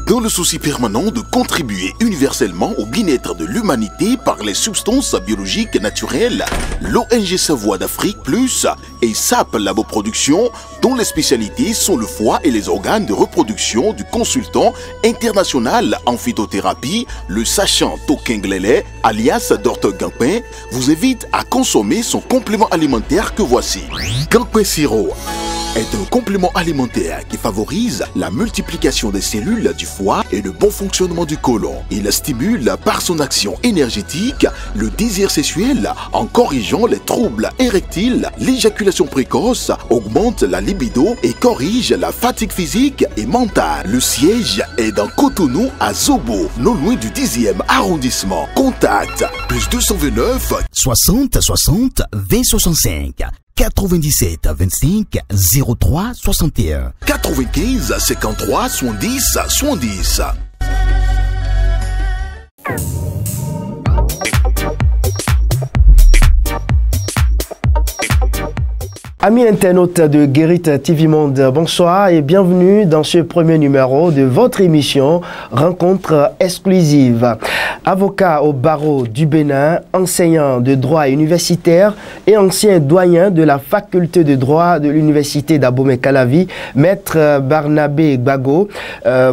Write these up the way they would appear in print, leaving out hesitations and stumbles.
Dans le souci permanent de contribuer universellement au bien-être de l'humanité par les substances biologiques naturelles, l'ONG Savoie d'Afrique Plus et SAP Laboproduction, dont les spécialités sont le foie et les organes de reproduction du consultant international en phytothérapie, le sachant Tokenglele, alias Dr Gampin, vous invite à consommer son complément alimentaire que voici. Gampin Siro est un complément alimentaire qui favorise la multiplication des cellules du foie et le bon fonctionnement du côlon. Il stimule par son action énergétique le désir sexuel en corrigeant les troubles érectiles, l'éjaculation précoce, augmente la libido et corrige la fatigue physique et mentale. Le siège est dans Cotonou à Zobo, non loin du 10e arrondissement. Contact plus 229 60 60 20 65 97 25 03 61 95 53 70 70. Amis internautes de Guérit TV Monde, bonsoir et bienvenue dans ce premier numéro de votre émission Rencontre exclusive. Avocat au barreau du Bénin, enseignant de droit universitaire et ancien doyen de la faculté de droit de l'université d'Abomey-Calavi, Maître Barnabé Gbagbo,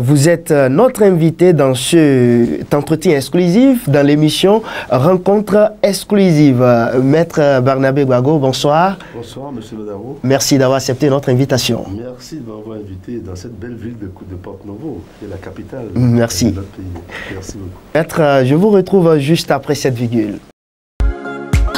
vous êtes notre invité dans cet entretien exclusif dans l'émission Rencontre exclusive. Maître Barnabé Gbagbo, bonsoir. Bonsoir, monsieur. Merci d'avoir accepté notre invitation. Merci de m'avoir invité dans cette belle ville de Porto-Novo, qui est la capitale Merci. de notre pays. Merci beaucoup. Maître, je vous retrouve juste après cette virgule.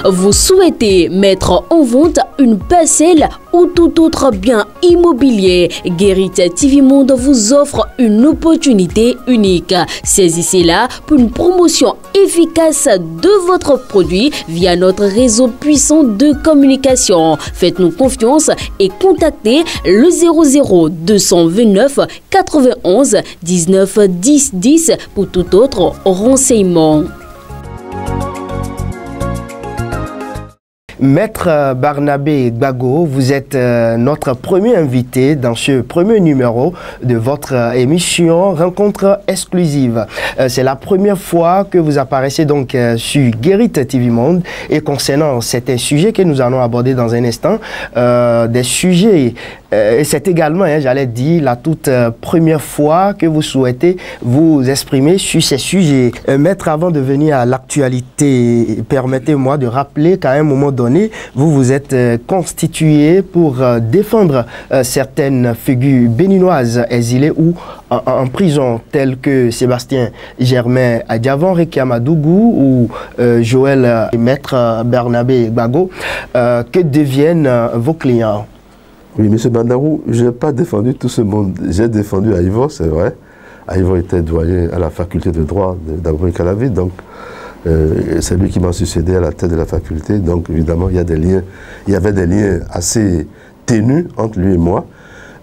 Vous souhaitez mettre en vente une parcelle ou tout autre bien immobilier? Guérit TV Monde vous offre une opportunité unique. Saisissez-la pour une promotion efficace de votre produit via notre réseau puissant de communication. Faites-nous confiance et contactez le 00 229 91 19 10 10 pour tout autre renseignement. Maître Barnabé Gbagbo, vous êtes notre premier invité dans ce premier numéro de votre émission Rencontre exclusive. C'est la première fois que vous apparaissez donc sur Guérit TV Monde et concernant certains sujets que nous allons aborder dans un instant, des sujets, et c'est également, j'allais dire, la toute première fois que vous souhaitez vous exprimer sur ces sujets. Maître, avant de venir à l'actualité, permettez-moi de rappeler qu'à un moment donné, vous vous êtes constitué pour défendre certaines figures béninoises exilées ou en prison, telles que Sébastien Germain Adjavan, Rekia Madougou ou Joël et Maître Barnabé Gbagbo. Que deviennent vos clients? Oui, monsieur Bandarou, je n'ai pas défendu tout ce monde. J'ai défendu Aïvo, c'est vrai. Aïvo était doyen à la faculté de droit d'Abomey-Calavi, donc c'est lui qui m'a succédé à la tête de la faculté. Donc évidemment, il y avait des liens assez ténus entre lui et moi.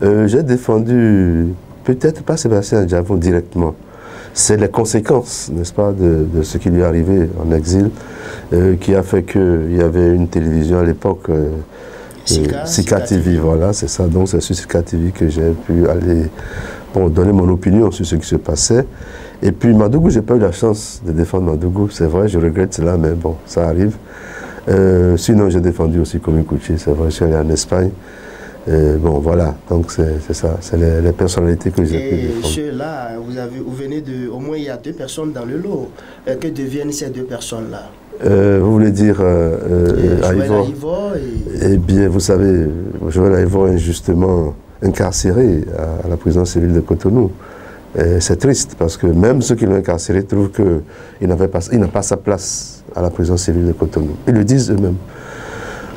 J'ai défendu, peut-être pas Sébastien Adjavan directement. C'est les conséquences, n'est-ce pas, de ce qui lui est arrivé en exil, qui a fait qu'il y avait une télévision à l'époque, Sika TV, voilà, c'est ça. Donc c'est sur Sika TV que j'ai pu aller donner mon opinion sur ce qui se passait. Et puis Madougou, j'ai pas eu la chance de défendre Madougou, c'est vrai, je regrette cela, mais bon, ça arrive. Sinon, j'ai défendu aussi Komi Koutié, c'est vrai, je suis allé en Espagne. Bon, voilà, donc c'est ça, c'est les personnalités que j'ai pu défendre. Et ceux-là, vous venez de, au moins il y a 2 personnes dans le lot. Que deviennent ces 2 personnes-là? Vous voulez dire Aïvo? Eh bien, vous savez, Joël Aïvo est injustement incarcéré à la prison civile de Cotonou. C'est triste parce que même ceux qui l'ont incarcéré trouvent qu'il n'a pas sa place à la prison civile de Cotonou. Ils le disent eux-mêmes.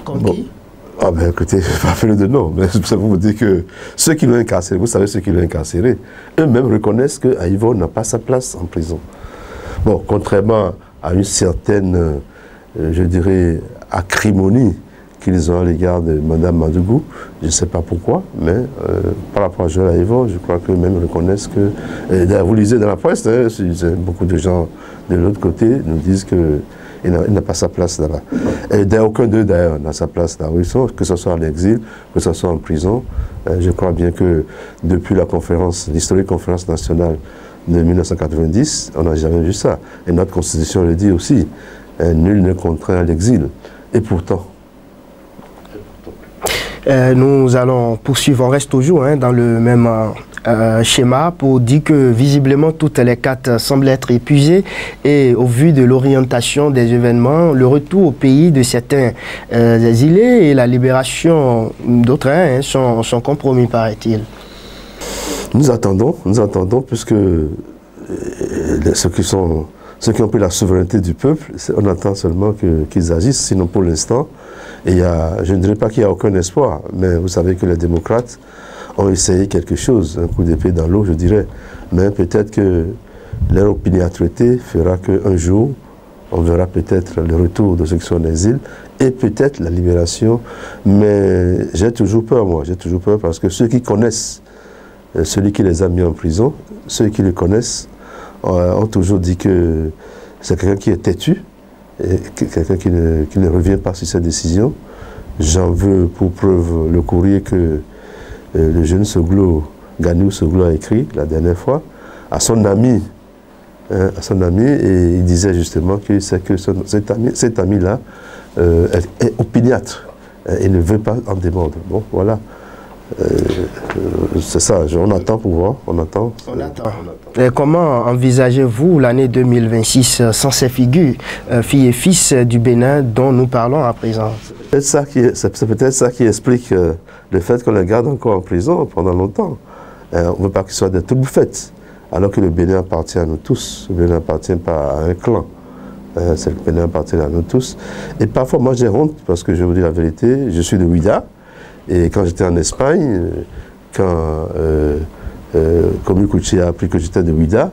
Comme qui? Ah ben écoutez, je ne vais pas faire de nom, mais ça vous dire que ceux qui l'ont incarcéré, vous savez ceux qui l'ont incarcéré, eux-mêmes reconnaissent que Aïvo n'a pas sa place en prison. Bon, contrairement à une certaine, je dirais, acrimonie qu'ils ont à l'égard de Mme Madougou, je ne sais pas pourquoi, mais par rapport à Joël Aïvo, je crois qu'eux-mêmes reconnaissent que, vous lisez dans la presse, beaucoup de gens de l'autre côté nous disent que Il n'a pas sa place là-bas. Et aucun d'eux, d'ailleurs, n'a sa place là où ils sont, que ce soit en exil, que ce soit en prison. Je crois bien que depuis l'historique conférence nationale de 1990, on n'a jamais vu ça. Et notre Constitution le dit aussi. Nul n'est contraint à l'exil. Et pourtant... Nous allons poursuivre, on reste toujours dans le même schéma pour dire que visiblement toutes les cartes semblent être épuisées et au vu de l'orientation des événements, le retour au pays de certains exilés et la libération d'autres sont compromis, paraît-il. Nous attendons puisque ceux qui ont pris la souveraineté du peuple, on attend seulement qu'ils agissent, sinon pour l'instant, je ne dirais pas qu'il n'y a aucun espoir, mais vous savez que les démocrates ont essayé quelque chose, un coup d'épée dans l'eau, je dirais. Mais peut-être que leur opiniâtreté fera qu'un jour, on verra peut-être le retour de ceux qui sont en exil et peut-être la libération. Mais j'ai toujours peur, moi. J'ai toujours peur parce que ceux qui connaissent celui qui les a mis en prison, ceux qui le connaissent, ont toujours dit que c'est quelqu'un qui est têtu, et quelqu'un qui ne revient pas sur ses décisions. J'en veux pour preuve le courrier que le jeune Ganou Soglo a écrit la dernière fois à son ami, et il disait justement que c'est que cet ami-là est opiniâtre et ne veut pas en démordre. Bon, voilà. C'est ça, on attend pour voir, on attend. Et comment envisagez-vous l'année 2026 sans ces figures, filles et fils du Bénin dont nous parlons à présent? C'est peut-être ça qui explique le fait qu'on les garde encore en prison pendant longtemps. On ne veut pas qu'ils soient des troubles-fêtes, alors que le Bénin appartient à nous tous. Le Bénin n'appartient pas à un clan. Le Bénin appartient à nous tous. Et parfois, moi j'ai honte, parce que je vous dis la vérité, je suis de Ouida. Et quand j'étais en Espagne, quand Komi Kouchi a appris que j'étais de Ouida,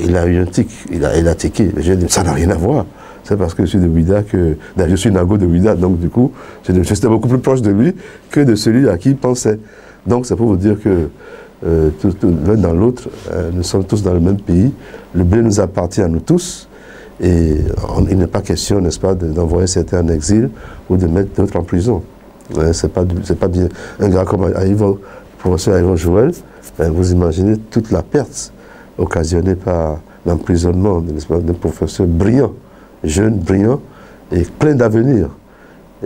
il a eu un tic, il a tiqué. J'ai dit, ça n'a rien à voir. C'est parce que je suis de Ouida que... Je suis Nago de Ouida, donc du coup, j'étais beaucoup plus proche de lui que de celui à qui il pensait. Donc c'est pour vous dire que l'un dans l'autre, nous sommes tous dans le même pays. Le Bénin nous appartient à nous tous. Et il n'est pas question, n'est-ce pas, d'envoyer certains en exil ou de mettre d'autres en prison. C'est pas bien. Un gars comme le professeur Aïvo Joël, vous imaginez toute la perte occasionnée par l'emprisonnement d'un professeur brillant, jeune, brillant et plein d'avenir.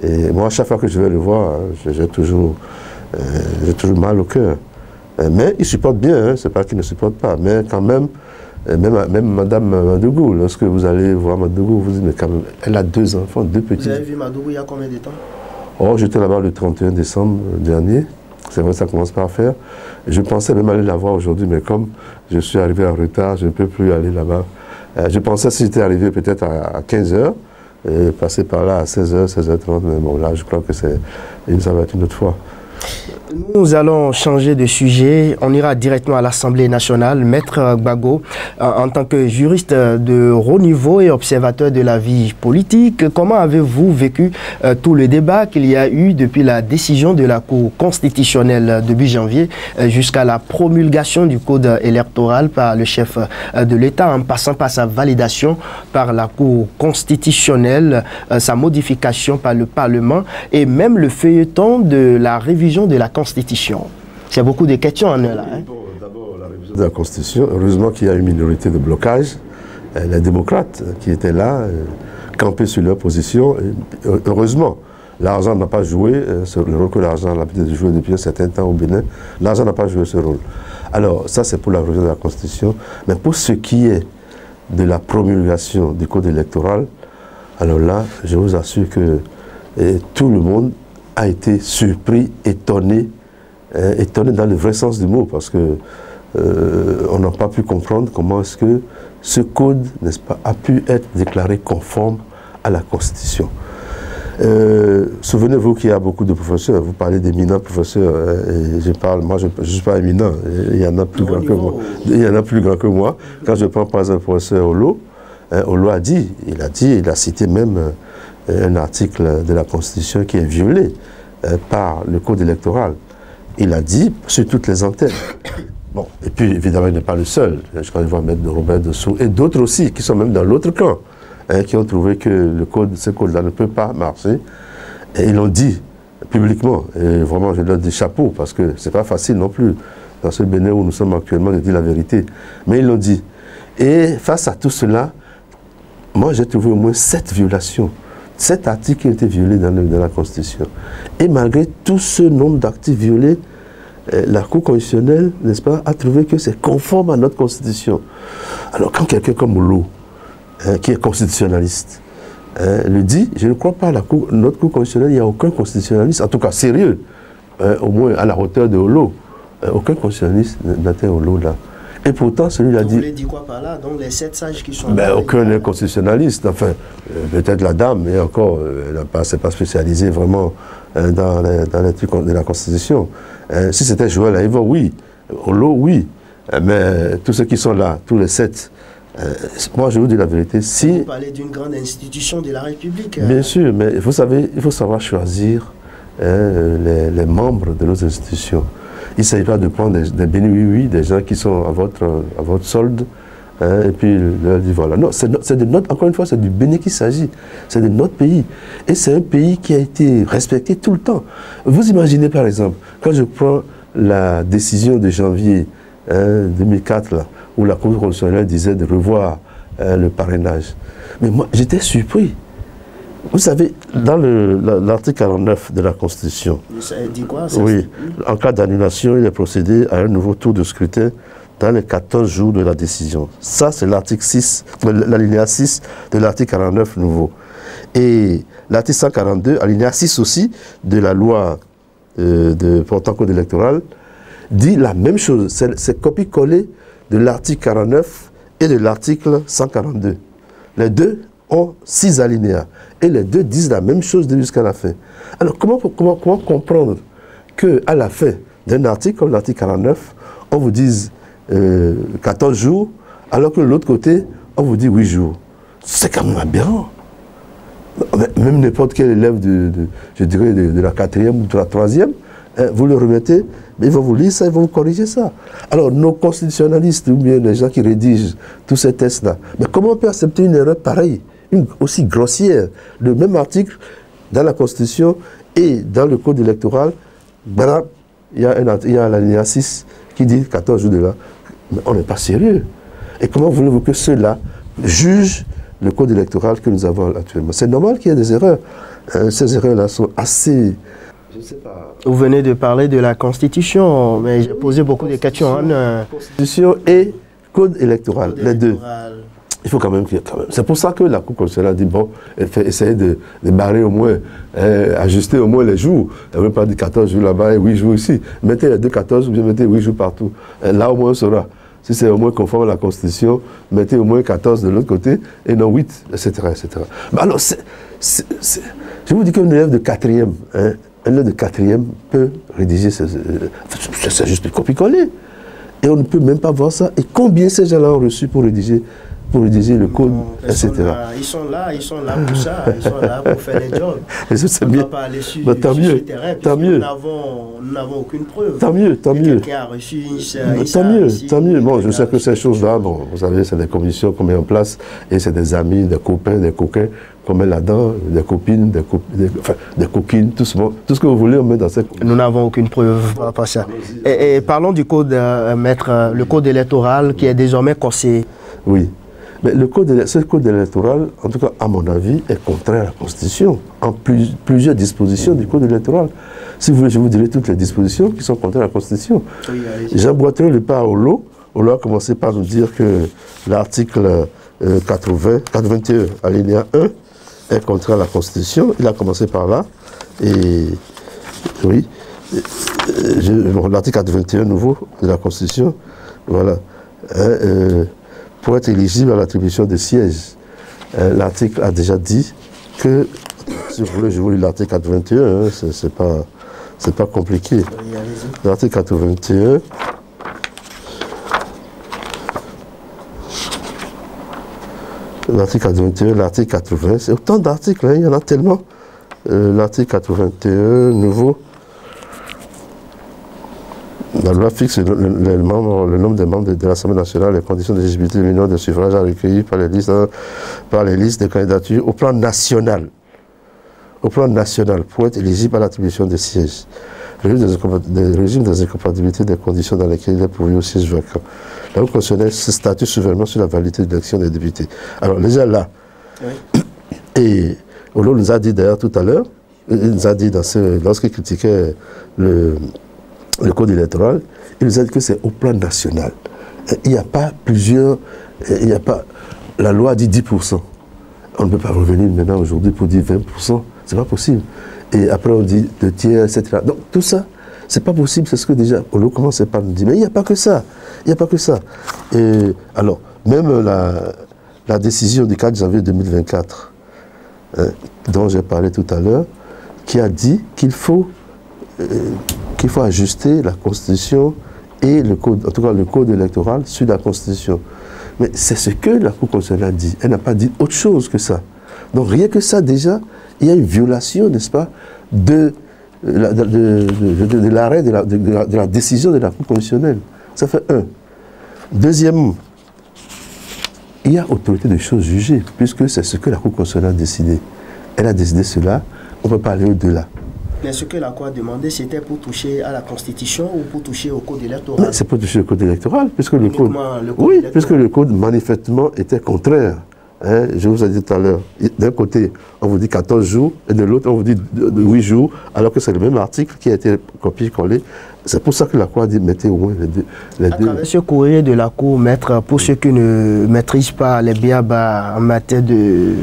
Et moi, à chaque fois que je vais le voir, j'ai toujours mal au cœur. Mais il supporte bien, c'est pas qu'il ne supporte pas, mais quand même, même Madame Madougou, lorsque vous allez voir Madougou, vous dites, mais quand même, elle a 2 enfants, 2 petits. Vous avez vu Madougou il y a combien de temps? Oh, j'étais là-bas le 31 décembre dernier. C'est vrai, ça commence par faire. Je pensais même aller la voir aujourd'hui, mais comme je suis arrivé en retard, je ne peux plus aller là-bas. Je pensais, si j'étais arrivé peut-être à 15h, passer par là à 16h, 16h30, mais bon, là, je crois que ça va être une autre fois. Nous allons changer de sujet. On ira directement à l'Assemblée nationale. Maître Gbagbo, en tant que juriste de haut niveau et observateur de la vie politique, comment avez-vous vécu tout le débat qu'il y a eu depuis la décision de la Cour constitutionnelle début janvier jusqu'à la promulgation du code électoral par le chef de l'État, en passant par sa validation par la Cour constitutionnelle, sa modification par le Parlement et même le feuilleton de la révision de la Constitution? C'est beaucoup de questions en là. D'abord, la révision de la Constitution. Heureusement qu'il y a une minorité de blocage. Les démocrates qui étaient là, campés sur leur position. Heureusement, l'argent n'a pas joué le rôle que l'argent a l'habitude de jouer depuis un certain temps au Bénin. L'argent n'a pas joué ce rôle. Alors, ça, c'est pour la révision de la Constitution. Mais pour ce qui est de la promulgation du code électoral, alors là, je vous assure que tout le monde a été surpris, étonné dans le vrai sens du mot, parce que on n'a pas pu comprendre comment est-ce que ce code, n'est-ce pas, a pu être déclaré conforme à la Constitution. Souvenez-vous qu'il y a beaucoup de professeurs, vous parlez d'éminents professeurs, et moi je ne suis pas éminent, il y en a plus grands que moi. Il y en a plus grands que moi. Quand je prends par exemple le professeur Olo, Olo il a cité même un article de la Constitution qui est violé par le code électoral. Il a dit sur toutes les antennes. Bon, et puis évidemment il n'est pas le seul. Je crois qu'il va mettre Robert Dessous et d'autres aussi qui sont même dans l'autre camp. qui ont trouvé que ce code-là ne peut pas marcher. Et ils l'ont dit publiquement. Et vraiment, je leur dis chapeau, parce que ce n'est pas facile non plus, dans ce Bénin où nous sommes actuellement, de dire la vérité. Mais ils l'ont dit. Et face à tout cela, moi j'ai trouvé au moins 7 violations. 7 articles qui ont été violés dans la Constitution. Et malgré tout ce nombre d'articles violés, la Cour constitutionnelle, n'est-ce pas, a trouvé que c'est conforme à notre Constitution. Alors quand quelqu'un comme Olo, qui est constitutionnaliste, le dit, je ne crois pas à notre Cour constitutionnelle, il n'y a aucun constitutionnaliste, en tout cas sérieux, au moins à la hauteur de Olo. Aucun constitutionnaliste n'atteint Olo là. Et pourtant, celui-là dit... Vous voulez dire quoi par là? Donc les 7 sages qui sont... Aucun n'est constitutionnaliste. Enfin, peut-être la dame, mais encore, elle ne s'est pas spécialisée vraiment dans les trucs de la Constitution. Si c'était Joël Aïvo, oui. Olo, oui. Mais tous ceux qui sont là, tous les 7, moi je vous dis la vérité, si... Vous parlez d'une grande institution de la République. Bien sûr, mais vous savez, il faut savoir choisir les membres de nos institutions. Il ne s'agit pas de prendre des bénis, des gens qui sont à votre solde, et puis leur dire voilà. Non, encore une fois, c'est du Bénin qu'il s'agit. C'est de notre pays. Et c'est un pays qui a été respecté tout le temps. Vous imaginez par exemple, quand je prends la décision de janvier 2004, là, où la Cour constitutionnelle disait de revoir le parrainage. Mais moi, j'étais surpris. Vous savez, dans l'article 49 de la Constitution, ça dit quoi, ça? Oui, en cas d'annulation, il est procédé à un nouveau tour de scrutin dans les 14 jours de la décision. Ça, c'est l'article 6, l'alinéa 6 de l'article 49 nouveau. Et l'article 142, alinéa 6 aussi, de la loi portant code électoral, dit la même chose. C'est copié-collé de l'article 49 et de l'article 142. Les deux ont 6 alinéas. Et les deux disent la même chose jusqu'à la fin. Alors, comment comprendre qu'à la fin d'un article, comme l'article 49, on vous dise 14 jours, alors que de l'autre côté, on vous dit 8 jours? C'est quand même aberrant. Même n'importe quel élève je dirais de la 4e ou de la 3e, vous le remettez, mais ils vont vous lire ça, ils vont vous corriger ça. Alors, nos constitutionnalistes, ou bien les gens qui rédigent tous ces tests-là, mais comment on peut accepter une erreur pareille, aussi grossière? Le même article dans la Constitution et dans le Code électoral, il y a l'alinéa 6 qui dit 14 jours de là. Mais on n'est pas sérieux. Et comment voulez-vous que ceux-là jugent le Code électoral que nous avons actuellement? C'est normal qu'il y ait des erreurs. Ces erreurs-là sont assez... Je ne sais pas. Vous venez de parler de la Constitution, mais j'ai posé beaucoup de questions. Constitution et Code électoral, les deux. Il faut quand même qu'il y ait quand même. C'est pour ça que la Cour constitutionnelle a dit, bon, elle fait essayer de barrer au moins, ajuster au moins les jours. Elle ne veut pas dire 14 jours là-bas et 8 jours ici. Mettez les deux 14 ou bien mettez 8 jours partout. Là au moins on saura. Si c'est au moins conforme à la Constitution, mettez au moins 14 de l'autre côté et non 8, etc. etc. Mais alors, je vous dis qu'un élève de 4e, un élève de 4e peut rédiger, c'est juste du copier-coller. Et on ne peut même pas voir ça. Et combien ces gens-là ont reçu pour rédiger le code, etc. Ils sont là pour ça, ils sont là pour faire les jobs. On ne va pas aller sur le terrain, tant mieux. Nous n'avons aucune preuve. Tant mieux. Quelqu'un a reçu tant mieux. Bon, je sais que ces choses-là, bon, vous savez, c'est des commissions qu'on met en place, et c'est des amis, des copains, des coquins qu'on met là-dedans, des copines, des coquines, tout ce que vous voulez, on met dans cette commission. Nous n'avons aucune preuve par rapport à ça. Et parlons du code, maître, le code électoral qui est désormais corsé. Oui. Mais ce code électoral, en tout cas à mon avis, est contraire à la Constitution, en plusieurs dispositions du code électoral. Si vous voulez, je vous dirai toutes les dispositions qui sont contraires à la Constitution. Oui, j'emboîterai le pas à Olo. Olo a commencé par nous dire que l'article 81, alinéa 1, est contraire à la Constitution. Il a commencé par là. Et oui, l'article 81 nouveau de la Constitution, voilà. Pour être éligible à l'attribution de sièges, l'article a déjà dit que, si vous voulez, je vous lis l'article 81, c'est pas compliqué. L'article 81, l'article 81, l'article 80, c'est autant d'articles, il y en a tellement. L'article 81, nouveau, La loi fixe le nombre de membres de l'Assemblée nationale, les conditions d'éligibilité de l'union de suffrage recueillis par les listes de candidatures au plan national. Au plan national, pour être éligible à l'attribution des sièges. Le régime des incompatibilités des conditions dans lesquelles il est pourvu au siège vacant. La Cour constitutionnelle se statue souverainement sur la validité de l'élection des députés. Alors, déjà là, oui. Et Olo nous a dit d'ailleurs tout à l'heure, il nous a dit lorsqu'il critiquait le code électoral, il nous a dit que c'est au plan national. Il n'y a pas plusieurs, il n'y a pas, la loi dit 10%. On ne peut pas revenir maintenant aujourd'hui pour dire 20%, c'est pas possible. Et après on dit 2 tiers, etc. Donc tout ça, c'est pas possible, c'est ce que déjà Olo commence par nous dire. Mais il n'y a pas que ça, il n'y a pas que ça. Et alors, même la décision du 4 janvier 2024, dont j'ai parlé tout à l'heure, qui a dit qu'il faut ajuster la Constitution et le code, en tout cas le code électoral sur la Constitution. Mais c'est ce que la Cour constitutionnelle a dit. Elle n'a pas dit autre chose que ça. Donc rien que ça, déjà, il y a une violation, n'est-ce pas, de l'arrêt, de la décision de la Cour constitutionnelle. Ça fait un. Deuxièmement, il y a autorité de choses jugées, puisque c'est ce que la Cour constitutionnelle a décidé. Elle a décidé cela, on ne peut pas aller au-delà. Mais ce que la Cour a demandé, c'était pour toucher à la Constitution ou pour toucher au code électoral? C'est pour toucher au code électoral, puisque le code, oui, puisque le code manifestement était contraire. Hein, je vous ai dit tout à l'heure, d'un côté, on vous dit 14 jours, et de l'autre, on vous dit 8 jours, alors que c'est le même article qui a été copié-collé. C'est pour ça que la Cour a dit, mettez au moins les deux. Travers ce courrier de la Cour, maître, pour ceux qui ne maîtrisent pas les biabas en matière de...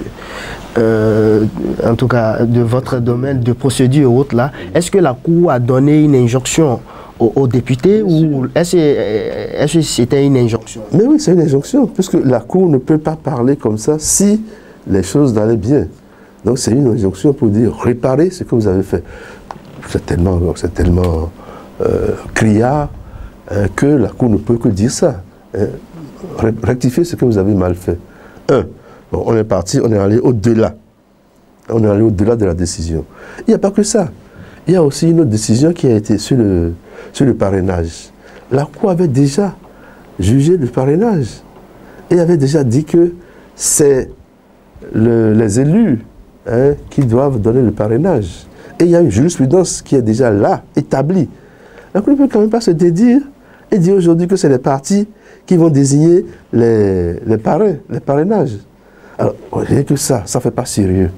en tout cas, de votre domaine de procédure et autres, là, est-ce que la Cour a donné une injonction aux députés ou est-ce que c'était une injonction? Mais oui, c'est une injonction, puisque la Cour ne peut pas parler comme ça si les choses allaient bien. Donc c'est une injonction pour dire réparez ce que vous avez fait. C'est tellement criard que la Cour ne peut que dire ça. Rectifiez ce que vous avez mal fait. Bon, on est parti, on est allé au-delà. On est allé au-delà de la décision. Il n'y a pas que ça. Il y a aussi une autre décision qui a été sur le parrainage. La Cour avait déjà jugé le parrainage. Et avait déjà dit que c'est les élus qui doivent donner le parrainage. Et il y a une jurisprudence qui est déjà là, établie. La Cour ne peut quand même pas se dédire et dire aujourd'hui que c'est les partis qui vont désigner les parrains, les parrainages. Alors, rien que ça ne fait pas sérieux.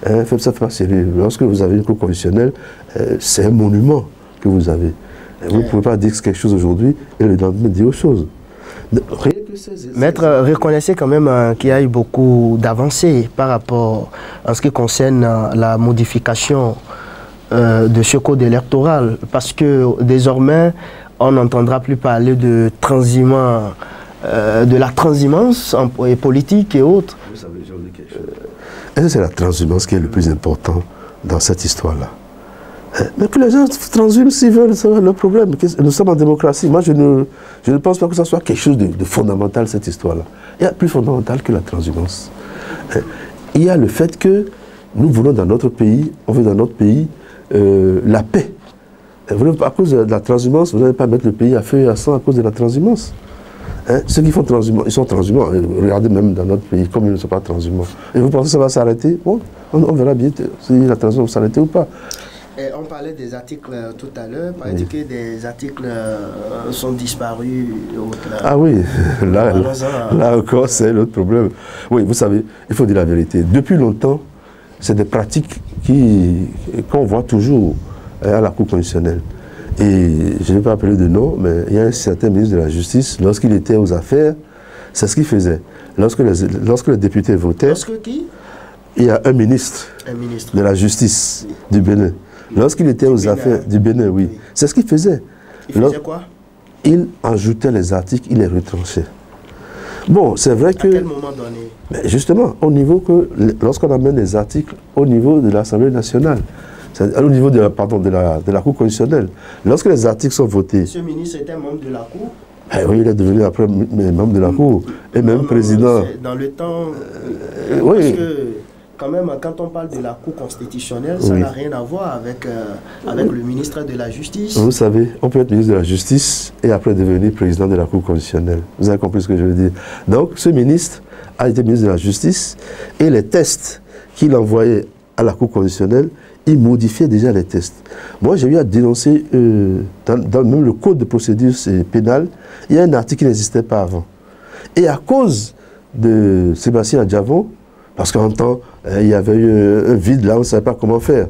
Ça ne fait pas sérieux. Lorsque vous avez une Cour constitutionnelle, c'est un monument que vous avez. Vous ne pouvez pas dire quelque chose aujourd'hui et le lendemain dire autre chose. Maître, reconnaissez quand même qu'il y a eu beaucoup d'avancées par rapport à ce qui concerne la modification de ce code électoral, parce que désormais, on n'entendra plus parler de transhumance, de la transhumance politique et autres. Vous savez, j'en dis quelque chose. Est-ce que c'est la transhumance qui est le plus important dans cette histoire-là? Mais que les gens transhument s'ils veulent, c'est le problème. Nous sommes en démocratie. Moi, je ne pense pas que ça soit quelque chose de fondamental, cette histoire-là. Il y a plus fondamental que la transhumance. Il y a le fait que nous voulons dans notre pays, on veut dans notre pays la paix. À cause de la transhumance, vous n'allez pas mettre le pays à feu et à sang à cause de la transhumance. Ceux qui font transhumance, ils sont transhumants. Regardez même dans notre pays, comme ils ne sont pas transhumants. Et vous pensez que ça va s'arrêter? Bon, on verra bien si la transhumance va s'arrêter ou pas. Et on parlait des articles tout à l'heure, paraît-il que des articles sont disparus. Ah oui, là encore, c'est l'autre problème. Oui, vous savez, il faut dire la vérité. Depuis longtemps, c'est des pratiques qu'on voit toujours à la Cour constitutionnelle. Et je ne vais pas appeler de nom, mais il y a un certain ministre de la Justice, lorsqu'il était aux affaires, c'est ce qu'il faisait. Lorsque les députés votaient, il y a un ministre de la Justice du Bénin. Lorsqu'il était aux affaires du Bénin, oui. C'est ce qu'il faisait. Il faisait quoi? Il ajoutait les articles, il les retranchait. Bon, c'est vrai que... À quel moment donné? Mais justement, au niveau que... Lorsqu'on amène les articles au niveau de l'Assemblée nationale, au niveau de la Cour constitutionnelle, lorsque les articles sont votés... Ce ministre était membre de la Cour? Oui, il est devenu après membre de la Cour, et même président. Dans le temps... oui. Quand même, quand on parle de la Cour constitutionnelle, ça n'a rien à voir avec, avec le ministre de la Justice. Vous savez, on peut être ministre de la Justice et après devenir président de la Cour constitutionnelle. Vous avez compris ce que je veux dire. Donc, ce ministre a été ministre de la Justice et les tests qu'il envoyait à la Cour constitutionnelle, il modifiait déjà les tests. Moi, j'ai eu à dénoncer, dans même le code de procédure pénale, il y a un article qui n'existait pas avant. Et à cause de Sébastien Adjavon, parce qu'en temps, il y avait eu un vide là, on ne savait pas comment faire.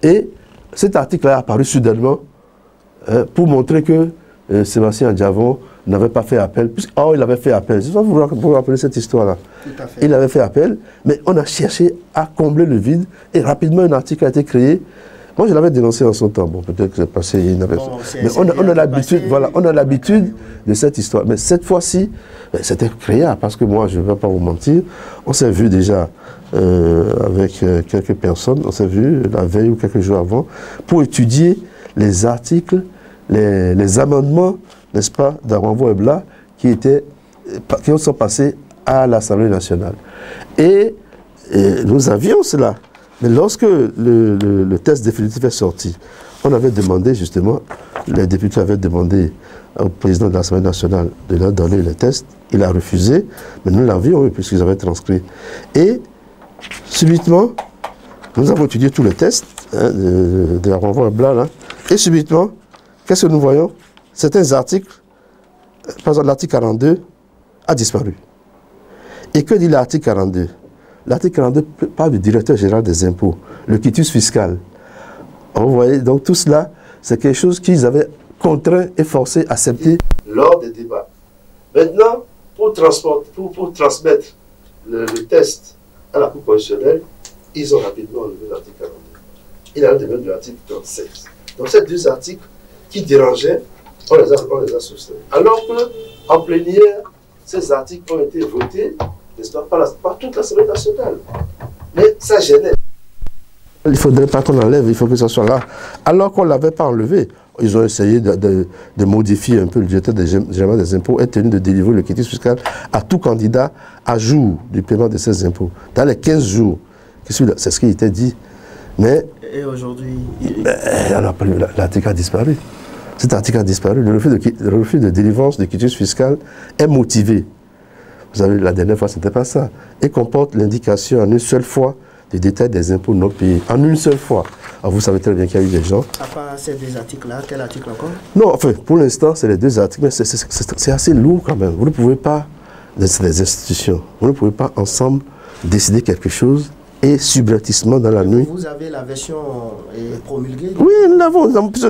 Et cet article-là est apparu soudainement pour montrer que Sébastien Adjavon n'avait pas fait appel. Oh, il avait fait appel. Je vais vous rappeler cette histoire-là. Il avait fait appel, mais on a cherché à combler le vide et rapidement un article a été créé. Moi, je l'avais dénoncé en son temps. Bon, peut-être que c'est passé. Mais on a l'habitude, voilà, on a l'habitude de cette histoire. Mais cette fois-ci, c'était créable parce que moi, je ne vais pas vous mentir. On s'est vu déjà avec quelques personnes. On s'est vu la veille ou quelques jours avant pour étudier les articles, les amendements, n'est-ce pas, d'un renvoi Ebla qui sont passés à l'Assemblée nationale. Et nous avions cela. Mais lorsque le test définitif est sorti, on avait demandé justement, les députés avaient demandé au président de l'Assemblée nationale de leur donner le test. Il a refusé, mais nous l'avions eu puisqu'ils avaient transcrit. Et subitement, nous avons étudié tous les tests de la renvoi Ebla là. Et subitement, qu'est-ce que nous voyons? Certains articles, par exemple l'article 42, a disparu. Et que dit l'article 42? L'article 42 parle du directeur général des impôts, le quitus fiscal. Vous voyez, donc tout cela, c'est quelque chose qu'ils avaient contraint et forcé à accepter lors des débats. Maintenant, pour transmettre le test à la Cour constitutionnelle, ils ont rapidement enlevé l'article 42. Il a enlevé l'article 37. Donc ces deux articles qui dérangeaient, on les a soustraits. Alors qu'en plénière, ces articles ont été votés, n'est-ce pas, par toute l'Assemblée nationale. Mais ça gênait. Il ne faudrait pas qu'on enlève, il faut que ça soit là. Alors qu'on ne l'avait pas enlevé, ils ont essayé de modifier un peu le directeur général des impôts est tenu de délivrer le quitus fiscal à tout candidat à jour du paiement de ses impôts. Dans les 15 jours, c'est ce qui était dit. Mais et aujourd'hui, l'article a disparu. Cet article a disparu. Le refus de délivrance de quitus fiscal est motivé. Vous savez, la dernière fois, ce n'était pas ça. Et comporte l'indication en une seule fois des détails des impôts non payés. En une seule fois. Alors, vous savez très bien qu'il y a eu des gens. À part ces deux articles-là, quel article encore? Non, enfin, pour l'instant, c'est les deux articles, mais c'est assez lourd quand même. Vous ne pouvez pas, c'est des institutions, vous ne pouvez pas ensemble décider quelque chose et subrepticement dans la nuit. Vous avez la version promulguée? Oui, nous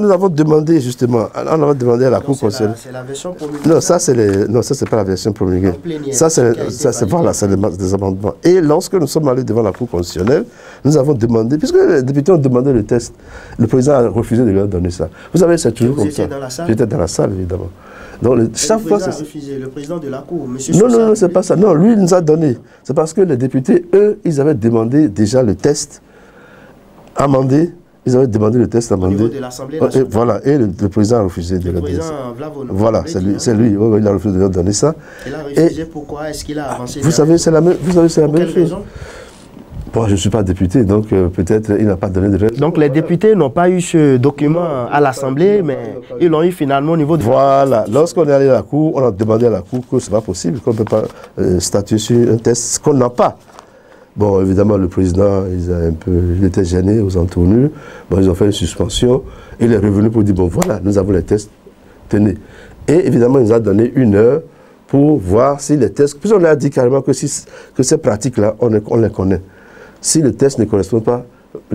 avons demandé justement, on a demandé à la Cour constitutionnelle. C'est la version promulguée? Non, ça c'est pas la version promulguée. Ça c'est des amendements. Et lorsque nous sommes allés devant la Cour constitutionnelle, nous avons demandé, puisque les députés ont demandé le test, le président a refusé de leur donner ça. Vous savez, c'est toujours comme ça. J'étais dans la salle, évidemment. Donc, chaque fois, a refusé, le président de la Cour, M. Non, c'est pas ça. Non, lui, il nous a donné. C'est parce que les députés, eux, ils avaient demandé déjà le test amendé. Ils avaient demandé le test amendé. Au niveau de l'Assemblée nationale. Voilà, et le président a refusé de leur donner ça. Voilà, c'est lui. Oui, il a refusé de leur donner ça. Il a refusé, pourquoi est-ce qu'il a avancé? Vous savez, c'est la même chose. Bon, je ne suis pas député, donc peut-être il n'a pas donné de réponse. Donc les députés n'ont pas eu ce document à l'Assemblée, mais ils l'ont eu finalement au niveau de... Voilà, lorsqu'on est allé à la Cour, on a demandé à la Cour que ce n'est pas possible, qu'on ne peut pas statuer sur un test qu'on n'a pas. Bon, évidemment, le président, il était gêné aux entournures. Bon, ils ont fait une suspension. Il est revenu pour dire, bon voilà, nous avons les tests, tenez. Et évidemment, il nous a donné 1 heure pour voir si les tests... Puis on leur a dit carrément que ces pratiques-là, on les connaît. Si le test ne correspond pas,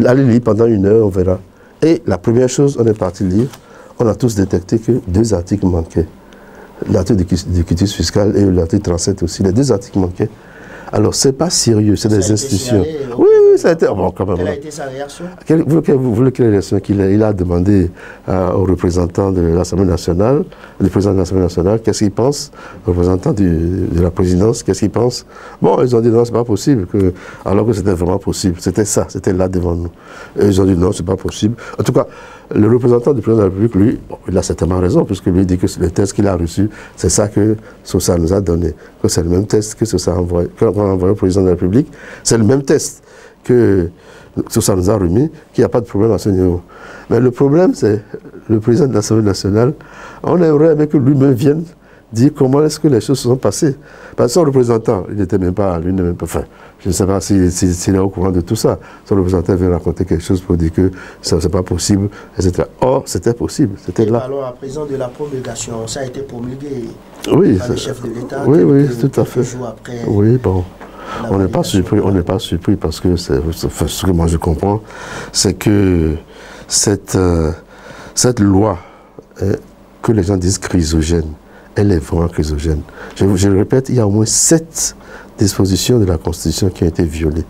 allez lire pendant 1 heure, on verra. Et la première chose, on est parti lire, on a tous détecté que 2 articles manquaient. L'article du quitus fiscal et l'article 37 aussi, les 2 articles manquaient. Alors, ce n'est pas sérieux, c'est des institutions. Oui, ça a été... Bon, quand même, quelle a été sa réaction? Vous voulez quelle réaction il a demandé aux représentants de l'Assemblée nationale, le président de l'Assemblée nationale, qu'est-ce qu'il pense, aux représentants de la présidence, qu'est-ce qu'il pense. Bon, ils ont dit non, c'est pas possible, alors que c'était vraiment possible. C'était ça, c'était là devant nous. Et ils ont dit non, c'est pas possible. En tout cas, le représentant du président de la République, lui, bon, il a certainement raison, puisque lui dit que le test qu'il a reçu, c'est ça que Sosa nous a donné, que c'est le même test que Sosa a envoyé au président de la République. C'est le même test que ça nous a remis, qu'il n'y a pas de problème à ce niveau. Mais le problème, c'est le président de l'Assemblée nationale. On aimerait que lui-même vienne dire comment est-ce que les choses se sont passées. Parce que son représentant, il n'était même pas, lui, même pas, enfin, je ne sais pas s'il est au courant de tout ça. Son représentant vient raconter quelque chose pour dire que ça n'est pas possible, etc. Or, c'était possible, c'était là. Parlons à présent de la promulgation. Ça a été promulgué par le chef de l'État. Oui, tout à fait. Après, oui, bon. On n'est pas surpris parce que ce que moi je comprends, c'est que cette loi que les gens disent chrysogène, elle est vraiment chrysogène. Je le répète, il y a au moins 7 dispositions de la Constitution qui ont été violées.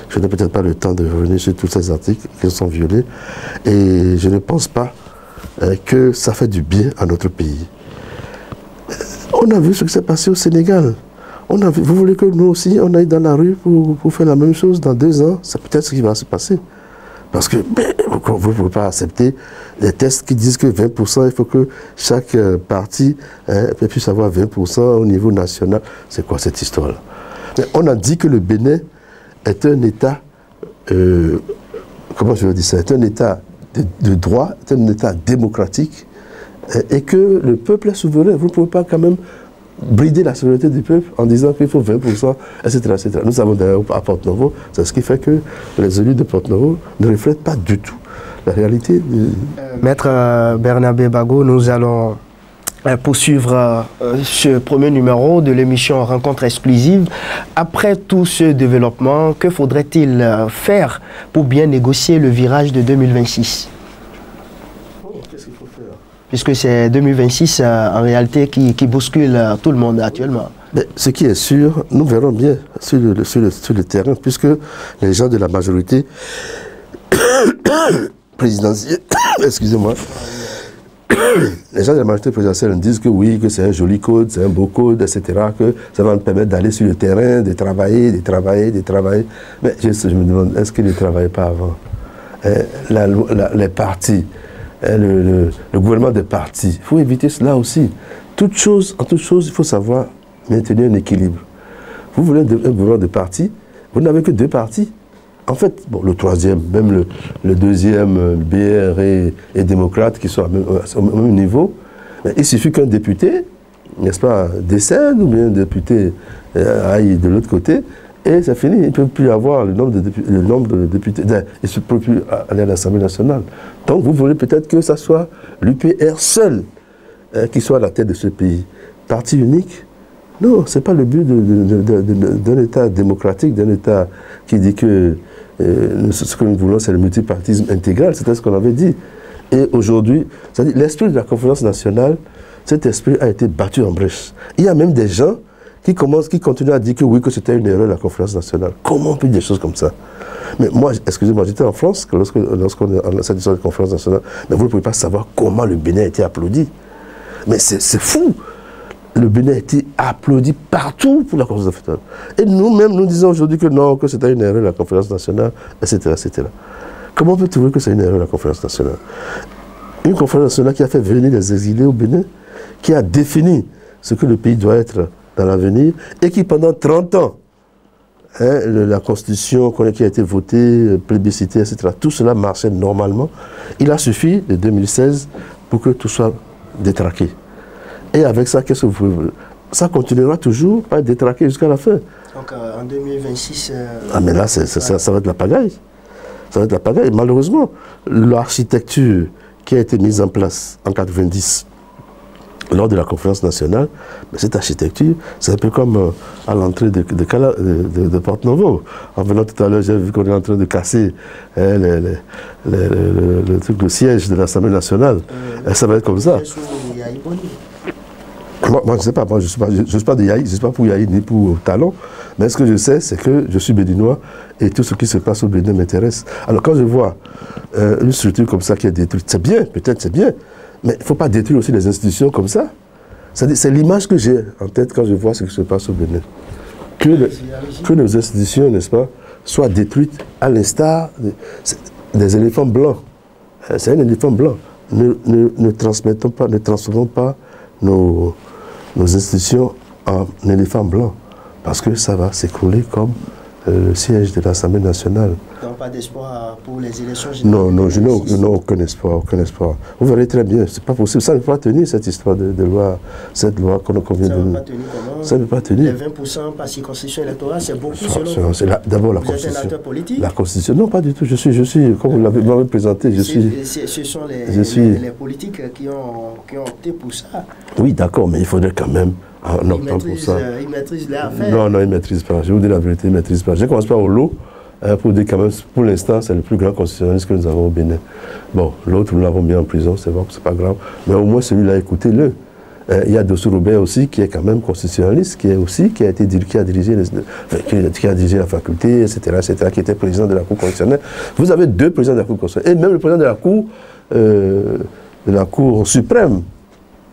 Je n'ai peut-être pas le temps de revenir sur tous ces articles qui sont violés. Et je ne pense pas que ça fait du bien à notre pays. On a vu ce qui s'est passé au Sénégal. Vous voulez que nous aussi, on aille dans la rue pour faire la même chose dans 2 ans? C'est peut-être ce qui va se passer. Parce que vous ne pouvez pas accepter les tests qui disent que 20%, il faut que chaque parti puisse avoir 20% au niveau national. C'est quoi cette histoire-là? On a dit que le Bénin est un État, comment je veux dire ça, est un État de droit, est un État démocratique, et que le peuple est souverain. Vous ne pouvez pas quand même brider la souveraineté du peuple en disant qu'il faut 20%, etc., etc. Nous savons d'ailleurs à Porto-Novo, c'est ce qui fait que les élus de Porto-Novo ne reflètent pas du tout la réalité. Maître Bernabé Bago, nous allons poursuivre ce premier numéro de l'émission Rencontre exclusive. Après tout ce développement, que faudrait-il faire pour bien négocier le virage de 2026 ? Qu'est-ce qu'il faut faire ? Puisque c'est 2026 en réalité qui bouscule tout le monde actuellement. Mais ce qui est sûr, nous verrons bien sur le terrain, puisque les gens de la majorité présidentielle, excusez-moi, les gens de la majorité présidentielle disent que oui, que c'est un joli code, c'est un beau code, etc., que ça va nous permettre d'aller sur le terrain, de travailler. Mais je me demande, est-ce qu'ils ne travaillaient pas avant? Les partis, le gouvernement des partis, il faut éviter cela aussi. En toute chose, il faut savoir maintenir un équilibre. Vous voulez un gouvernement de partis, vous n'avez que 2 partis. En fait, bon, le troisième, même le deuxième, BR et démocrate, qui sont au même niveau, il suffit qu'un député, n'est-ce pas, décède, ou bien un député aille de l'autre côté, et c'est fini. Il ne peut plus avoir le nombre de députés. Il ne peut plus aller à l'Assemblée nationale. Donc vous voulez peut-être que ce soit l'UPR seul qui soit à la tête de ce pays. Parti unique? Non, ce n'est pas le but d'un État démocratique, d'un État qui dit que ce que nous voulons, c'est le multipartisme intégral. C'était ce qu'on avait dit. Et aujourd'hui, l'esprit de la conférence nationale, cet esprit a été battu en brèche. Il y a même des gens qui continuent à dire que oui, que c'était une erreur de la conférence nationale. Comment on peut dire des choses comme ça? Mais moi, excusez-moi, j'étais en France lorsqu'on est en cette histoire de conférence nationale, mais vous ne pouvez pas savoir comment le Bénin a été applaudi. Mais c'est fou. Le Bénin a été applaudi partout pour la conférence nationale. Et nous-mêmes, nous disons aujourd'hui que non, que c'était une erreur de la conférence nationale, etc., etc. Comment on peut trouver que c'est une erreur de la conférence nationale? Une conférence nationale qui a fait venir les exilés au Bénin, qui a défini ce que le pays doit être dans l'avenir, et qui pendant 30 ans, la constitution qui a été votée, plébiscitée, etc., tout cela marchait normalement. Il a suffi de 2016 pour que tout soit détraqué. Et avec ça, qu'est-ce que vous pouvez... Ça continuera toujours à être détraqué jusqu'à la fin. Donc en 2026... Ah mais là, ça va être la pagaille. Ça va être la pagaille. Malheureusement, l'architecture qui a été mise en place en 90 lors de la conférence nationale, mais cette architecture, c'est un peu comme à l'entrée de Porto-Novo. En venant tout à l'heure, j'ai vu qu'on est en train de casser le truc, le siège de l'Assemblée nationale. Ça va être comme ça. Moi, je ne sais pas, moi, je ne suis pas de Yahi, je ne suis pas pour Yahi ni pour Talon, mais ce que je sais, c'est que je suis béninois et tout ce qui se passe au Bénin m'intéresse. Alors quand je vois une structure comme ça qui est détruite, c'est bien, peut-être c'est bien, mais il ne faut pas détruire aussi les institutions comme ça. C'est l'image que j'ai en tête quand je vois ce qui se passe au Bénin. Que nos institutions, n'est-ce pas, soient détruites à l'instar des éléphants blancs. C'est un éléphant blanc. Ne transformons pas nos institutions en éléphant blanc, parce que ça va s'écrouler comme le siège de l'Assemblée nationale. Donc pas d'espoir pour les élections générales? Non, je n'ai aucun espoir, aucun espoir. Vous verrez très bien, c'est pas possible. Ça ne peut pas tenir cette histoire de loi, cette loi qu'on vient de... Ça ne peut pas tenir comment? Ça ne peut pas tenir. Les 20% par circonscription électorale, c'est beaucoup selon vous. D'abord la Constitution. Vous êtes un acteur politique? La Constitution, non pas du tout. Je suis comme vous l'avez présenté, je suis... Ce sont les politiques qui ont opté pour ça. Oui, d'accord, mais il faudrait quand même... Ils maîtrisent l'affaire. Non, ils ne maîtrisent pas. Je vous dis la vérité, ils ne maîtrisent pas. Je commence pas au lot, pour dire quand même, pour l'instant, c'est le plus grand constitutionnaliste que nous avons au Bénin. Bon, l'autre, nous l'avons mis en prison, c'est bon, c'est pas grave. Mais au moins, celui-là, écoutez-le. Il y a Dossou Robert aussi, qui est quand même constitutionnaliste, qui a dirigé la faculté, etc., qui était président de la Cour constitutionnelle. Vous avez 2 présidents de la Cour constitutionnelle, et même le président de la Cour suprême.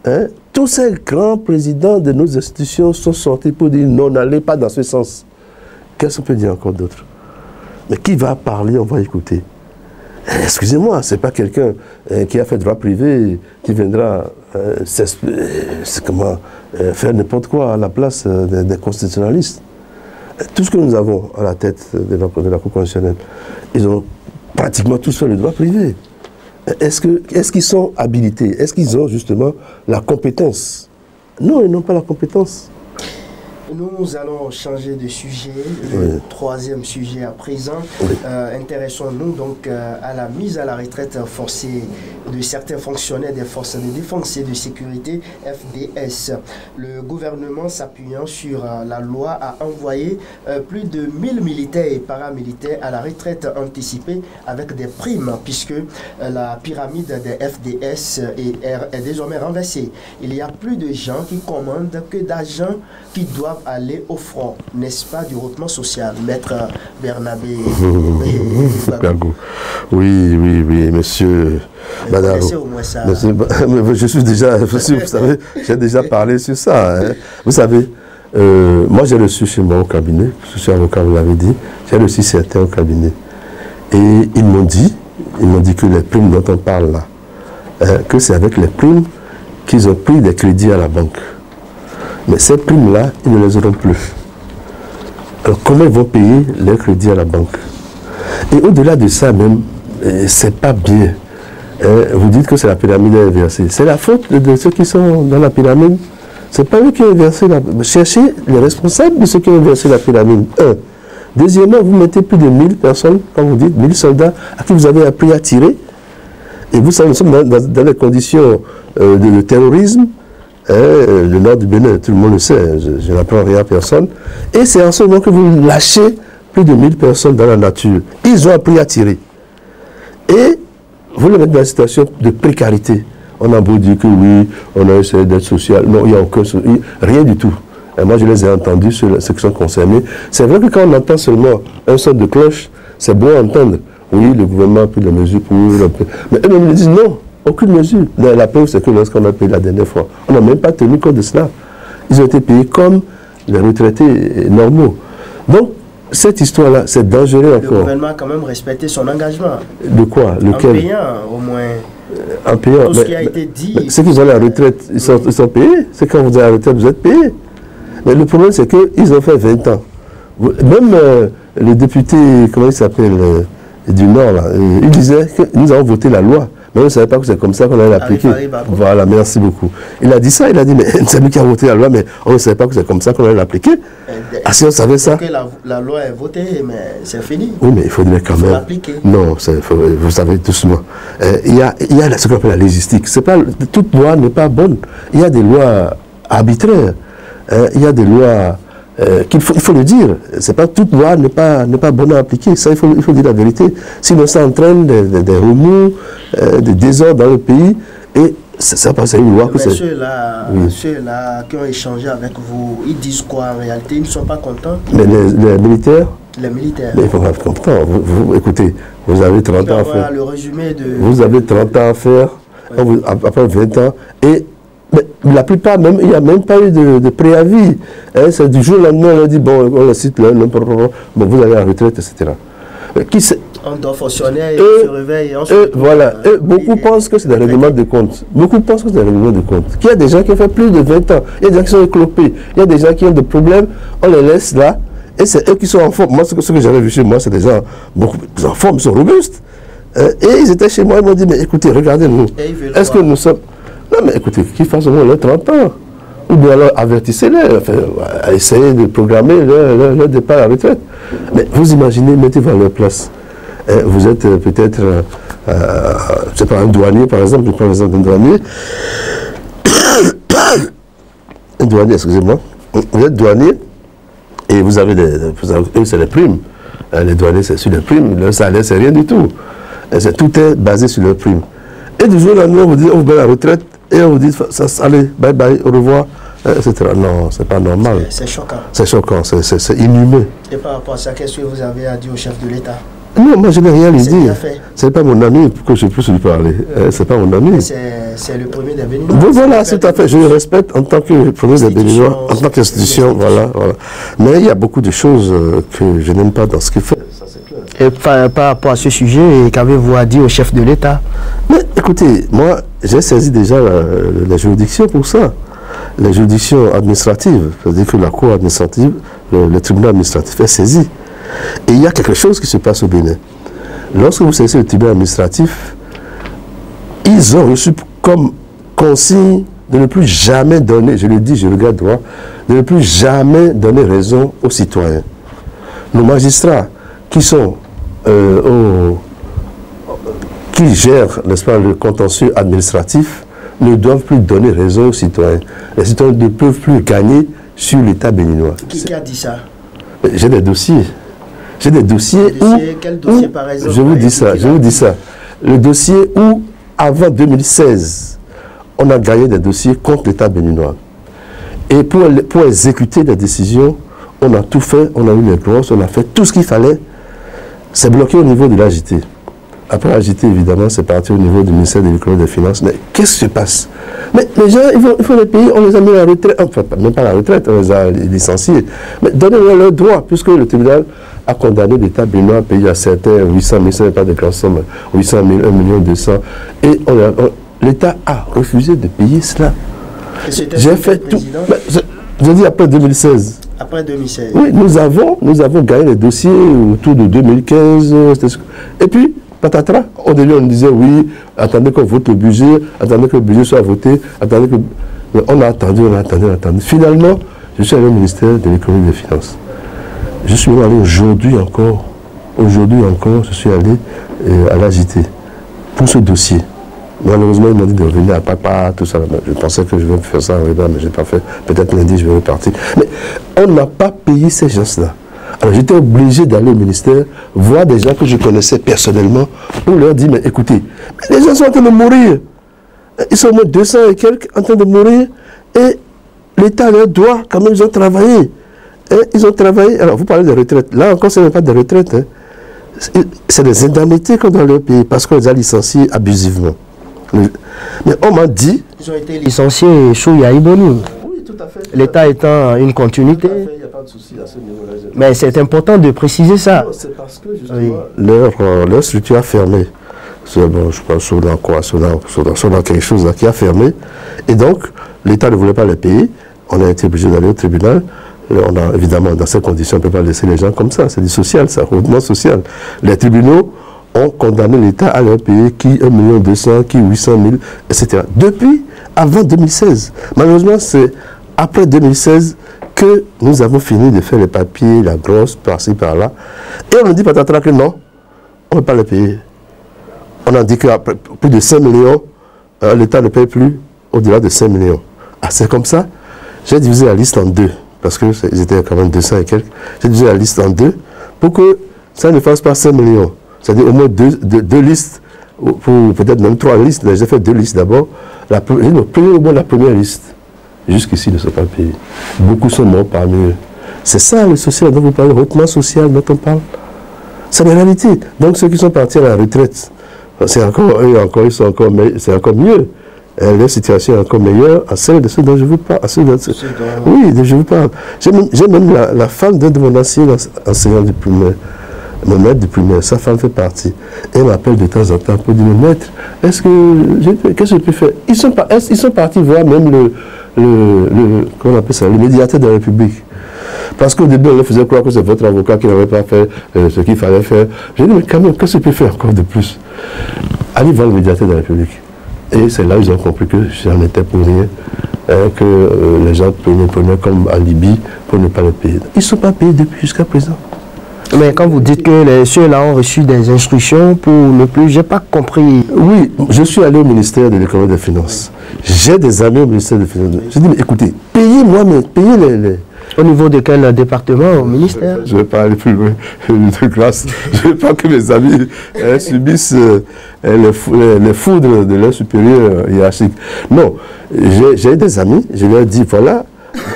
Hein? Tous ces grands présidents de nos institutions sont sortis pour dire non, n'allez pas dans ce sens. Qu'est-ce qu'on peut dire encore d'autre? Mais qui va parler, on va écouter. Excusez-moi, ce n'est pas quelqu'un qui a fait droit privé qui viendra faire n'importe quoi à la place des constitutionnalistes. Tout ce que nous avons à la tête de la Cour constitutionnelle, ils ont pratiquement tous fait le droit privé. Est-ce qu'ils sont habilités? Est-ce qu'ils ont justement la compétence? Non, ils n'ont pas la compétence. Nous allons changer de sujet, le troisième sujet à présent. Oui. Intéressons-nous donc à la mise à la retraite forcée de certains fonctionnaires des forces de défense et de sécurité, FDS. Le gouvernement, s'appuyant sur la loi, a envoyé plus de 1000 militaires et paramilitaires à la retraite anticipée avec des primes, puisque la pyramide des FDS est désormais renversée. Il y a plus de gens qui commandent que d'agents qui doivent aller au front, n'est-ce pas, du hautement social, Maître Bernabé? Oui, monsieur Badaro. Je suis déjà, vous savez, j'ai déjà parlé sur ça. Hein. Vous savez, moi j'ai reçu chez moi au cabinet, je suis avocat, vous l'avez dit, j'ai reçu certains au cabinet. Et ils m'ont dit que les primes dont on parle là, que c'est avec les primes qu'ils ont pris des crédits à la banque. Mais ces primes-là, ils ne les auront plus. Alors comment ils vont payer leurs crédits à la banque? Et au-delà de ça même, c'est pas bien. Vous dites que c'est la pyramide inversée. C'est la faute de ceux qui sont dans la pyramide. C'est pas eux qui ont inversé la pyramide. Cherchez les responsables de ceux qui ont inversé la pyramide. Deuxièmement, vous mettez plus de 1000 personnes, comme vous dites, 1000 soldats à qui vous avez appris à tirer. Et vous savez, nous sommes dans des conditions de terrorisme. Le nord du Bénin, tout le monde le sait, je n'apprends rien à personne. Et c'est en ce moment que vous lâchez plus de 1000 personnes dans la nature. Ils ont appris à tirer. Et vous les mettez dans une situation de précarité. On a beau dire que oui, on a essayé d'être social. Non, il n'y a aucun souci, rien du tout. Et moi, je les ai entendus, ceux qui sont concernés. C'est vrai que quand on entend seulement un son de cloche, c'est beau entendre. Oui, le gouvernement a pris des mesures pour... Mais eux-mêmes, ils disent non. Aucune mesure. La preuve, c'est que lorsqu'on a payé la dernière fois, on n'a même pas tenu compte de cela. Ils ont été payés comme les retraités normaux. Donc, cette histoire-là, c'est dangereux encore. Le gouvernement a quand même respecté son engagement. De quoi? Lequel? En payant, au moins. En payant. Tout ce qui a été dit. Ceux qui ont la retraite, ils sont payés. C'est quand vous avez la retraite, vous êtes payés. Mais le problème, c'est qu'ils ont fait 20 ans. Même le député, comment il s'appelle, du Nord, là, il disait que nous avons voté la loi. Mais on ne savait pas que c'est comme ça qu'on allait l'appliquer. Voilà, merci beaucoup. Il a dit ça, il a dit, mais c'est lui qui a voté la loi, mais on ne savait pas que c'est comme ça qu'on allait l'appliquer. Ah, si on savait ça. Que la loi est votée, mais c'est fini. Oui, mais il faudrait quand même. L'appliquer. Non, vous savez doucement. Il y a ce qu'on appelle la légistique. Toute loi n'est pas bonne. Il y a des lois arbitraires. Il y a des lois il faut le dire. C'est pas toute loi n'est pas bonne à appliquer. Ça, il faut dire la vérité. Sinon, ça entraîne des remous, des désordres dans le pays. Et ça passe à une loi que c'est... Ceux-là qui ont échangé avec vous, ils disent quoi en réalité? Ils ne sont pas contents? Mais les militaires? Les militaires. Mais il faut être content. Écoutez, vous avez 30 ans à faire. Le résumé de... Vous avez 30 ans à faire, après 20 ans, et mais la plupart, même, il n'y a même pas eu de préavis. Hein, c'est du jour au lendemain, on a dit, bon, on le cite là, bon, vous allez à la retraite, etc. On doit fonctionner, on se réveille. Voilà. Beaucoup pensent que c'est des règlements de compte. Beaucoup pensent que c'est des règlements de compte. Il y a des gens qui ont fait plus de 20 ans. Il y a des gens qui sont éclopés. Il y a des gens qui ont des problèmes. On les laisse là. Et c'est eux qui sont en forme. Moi, ce que j'avais vu chez moi, c'est des gens beaucoup plus en forme, ils sont robustes. Et ils étaient chez moi, ils m'ont dit, mais écoutez, regardez-nous. Est-ce que nous sommes... Non, mais écoutez, qu'ils fassent au moins leur 30 ans. Ou bien alors avertissez-les, enfin, essayez de programmer leur départ à la retraite. Mais vous imaginez, mettez-vous à leur place. Vous êtes peut-être, je ne sais pas, un douanier, par exemple, je prends l'exemple d'un douanier. Un douanier, excusez-moi. Vous êtes douanier et vous avez eux, c'est les primes. Les douaniers, c'est sur les primes. Le salaire, c'est rien du tout. Tout est basé sur les primes. Et du jour au lendemain, on vous dit, on vous met à la retraite et on vous dit, allez, bye bye, au revoir, etc. Non, c'est pas normal. C'est choquant. C'est choquant, c'est inhumain. Et par rapport à ça, qu'est-ce que vous avez à dire au chef de l'État? Non, moi je n'ai rien à lui dire. C'est pas mon ami pour que je puisse lui parler. C'est pas mon ami. C'est le premier des Béninois. Voilà, tout à fait. Je le respecte en tant que premier des Béninois, en tant qu'institution. Voilà. Mais il y a beaucoup de choses que je n'aime pas dans ce qu'il fait. Ça, c'est clair. Et par rapport à ce sujet, qu'avez-vous à dire au chef de l'État? Mais écoutez, moi j'ai saisi déjà la juridiction pour ça. La juridiction administrative, c'est-à-dire que la cour administrative, le tribunal administratif est saisi. Et il y a quelque chose qui se passe au Bénin. Lorsque vous saisissez le tribunal administratif, ils ont reçu comme consigne de ne plus jamais donner, je le dis, je regarde droit, de ne plus jamais donner raison aux citoyens. Nos magistrats qui sont qui gèrent, n'est-ce pas, le contentieux administratif ne doivent plus donner raison aux citoyens. Les citoyens ne peuvent plus gagner sur l'État béninois. Qui a dit ça? J'ai des dossiers. J'ai des dossiers où... Quel dossier, par exemple? Je vous dis ça. Le dossier où, avant 2016, on a gagné des dossiers contre l'État béninois. Et pour exécuter des décisions, on a tout fait, on a eu les grosses, on a fait tout ce qu'il fallait. C'est bloqué au niveau de l'AJT. Après l'AJT, évidemment, c'est parti au niveau du ministère de l'économie et des finances. Mais qu'est-ce qui se passe? Mais les gens, il faut les payer, on les a mis à la retraite. Enfin, même pas à la retraite, on les a licenciés. Mais donnez-leur leurs droits, puisque le tribunal a condamné l'État béninois à payer à certains 800 000, ce n'est pas de grande somme, 800 000, 1 million 200. Et l'État a refusé de payer cela. J'ai fait tout. Je dis après 2016. Après 2016. Oui, nous avons gagné les dossiers autour de 2015. Et puis, patatras, au début on disait oui, attendez qu'on vote le budget, attendez que le budget soit voté, attendez que... Mais on a attendu. Finalement, je suis allé au ministère de l'économie et des finances. Je suis allé aujourd'hui encore, je suis allé à l'AJT pour ce dossier. Malheureusement, ils m'ont dit de revenir à papa, tout ça. Je pensais que je vais faire ça, mais je n'ai pas fait. Peut-être lundi, je vais repartir. Mais on n'a pas payé ces gens-là. Alors j'étais obligé d'aller au ministère, voir des gens que je connaissais personnellement, pour leur dire, mais écoutez, les gens sont en train de mourir. Ils sont au moins 200 et quelques en train de mourir, et l'État leur doit, quand même, ils ont travaillé. Et ils ont travaillé. Alors vous parlez de retraite. Là encore, ce n'est pas de retraite. Hein. C'est des indemnités qu'on doit leur payer parce qu'on les a licenciés abusivement. Mais on m'a dit... Ils ont été licenciés sous Yaïboni. Oui, tout à fait. L'État étant une continuité. Il n'y a pas de souci à ce niveau-là. Mais c'est important de préciser ça. C'est parce que justement, leur structure a fermé. Bon, je pense sur quelque chose là, qui a fermé. Et donc, l'État ne voulait pas les payer. On a été obligé d'aller au tribunal. On a, évidemment, dans ces conditions, on ne peut pas laisser les gens comme ça. C'est du social, c'est hautement social. Les tribunaux ont condamné l'État à leur payer qui 1 200 000, qui 800 000, etc. Depuis, avant 2016. Malheureusement, c'est après 2016 que nous avons fini de faire les papiers, la grosse, par-ci, par-là. Et on nous dit patatras que non, on ne peut pas les payer. On a dit qu'après plus de 5 millions, l'État ne paye plus au-delà de 5 millions. Ah, c'est comme ça. J'ai divisé la liste en deux, parce qu'ils étaient quand même 200 et quelques. J'ai divisé la liste en deux pour que ça ne fasse pas 5 millions. C'est-à-dire au moins deux listes, pour peut-être même 3 listes. J'ai fait 2 listes d'abord. La première liste, jusqu'ici, ne sont pas payés. Beaucoup sont morts parmi eux. C'est ça le social dont vous parlez, hautement social dont on parle. C'est la réalité. Donc ceux qui sont partis à la retraite, c'est encore mieux. Leur situation est encore meilleure à celle de ceux dont je vous parle. Oui, je vous parle. J'ai même la femme d'un de mon ancien enseignant du primaire. Mon maître du primaire, sa femme fait partie. Elle m'appelle de temps en temps pour dire, maître, qu'est-ce que je peux faire? Ils sont partis voir même comment on appelle ça, le médiateur de la République. Parce qu'au début, on leur faisait croire que c'est votre avocat qui n'avait pas fait ce qu'il fallait faire. J'ai dit, mais quand même, qu'est-ce qu'il peut faire encore de plus? Allez voir le médiateur de la République. Et c'est là où ils ont compris que j'en étais pour rien, que les gens prenaient comme en Libye pour ne pas le payer. Ils ne sont pas payés depuis jusqu'à présent. Mais quand vous dites que ceux-là ont reçu des instructions pour ne plus, je n'ai pas compris. Oui, je suis allé au ministère de l'économie et des finances. J'ai des amis au ministère des finances. J'ai dit, mais écoutez, payez-moi, mais payez les... Au niveau de quel département, au ministère? Je ne vais pas aller plus loin de classe. Je ne veux pas que mes amis subissent les foudres de leur supérieur hiérarchique. Non, j'ai des amis, je leur ai dit, voilà,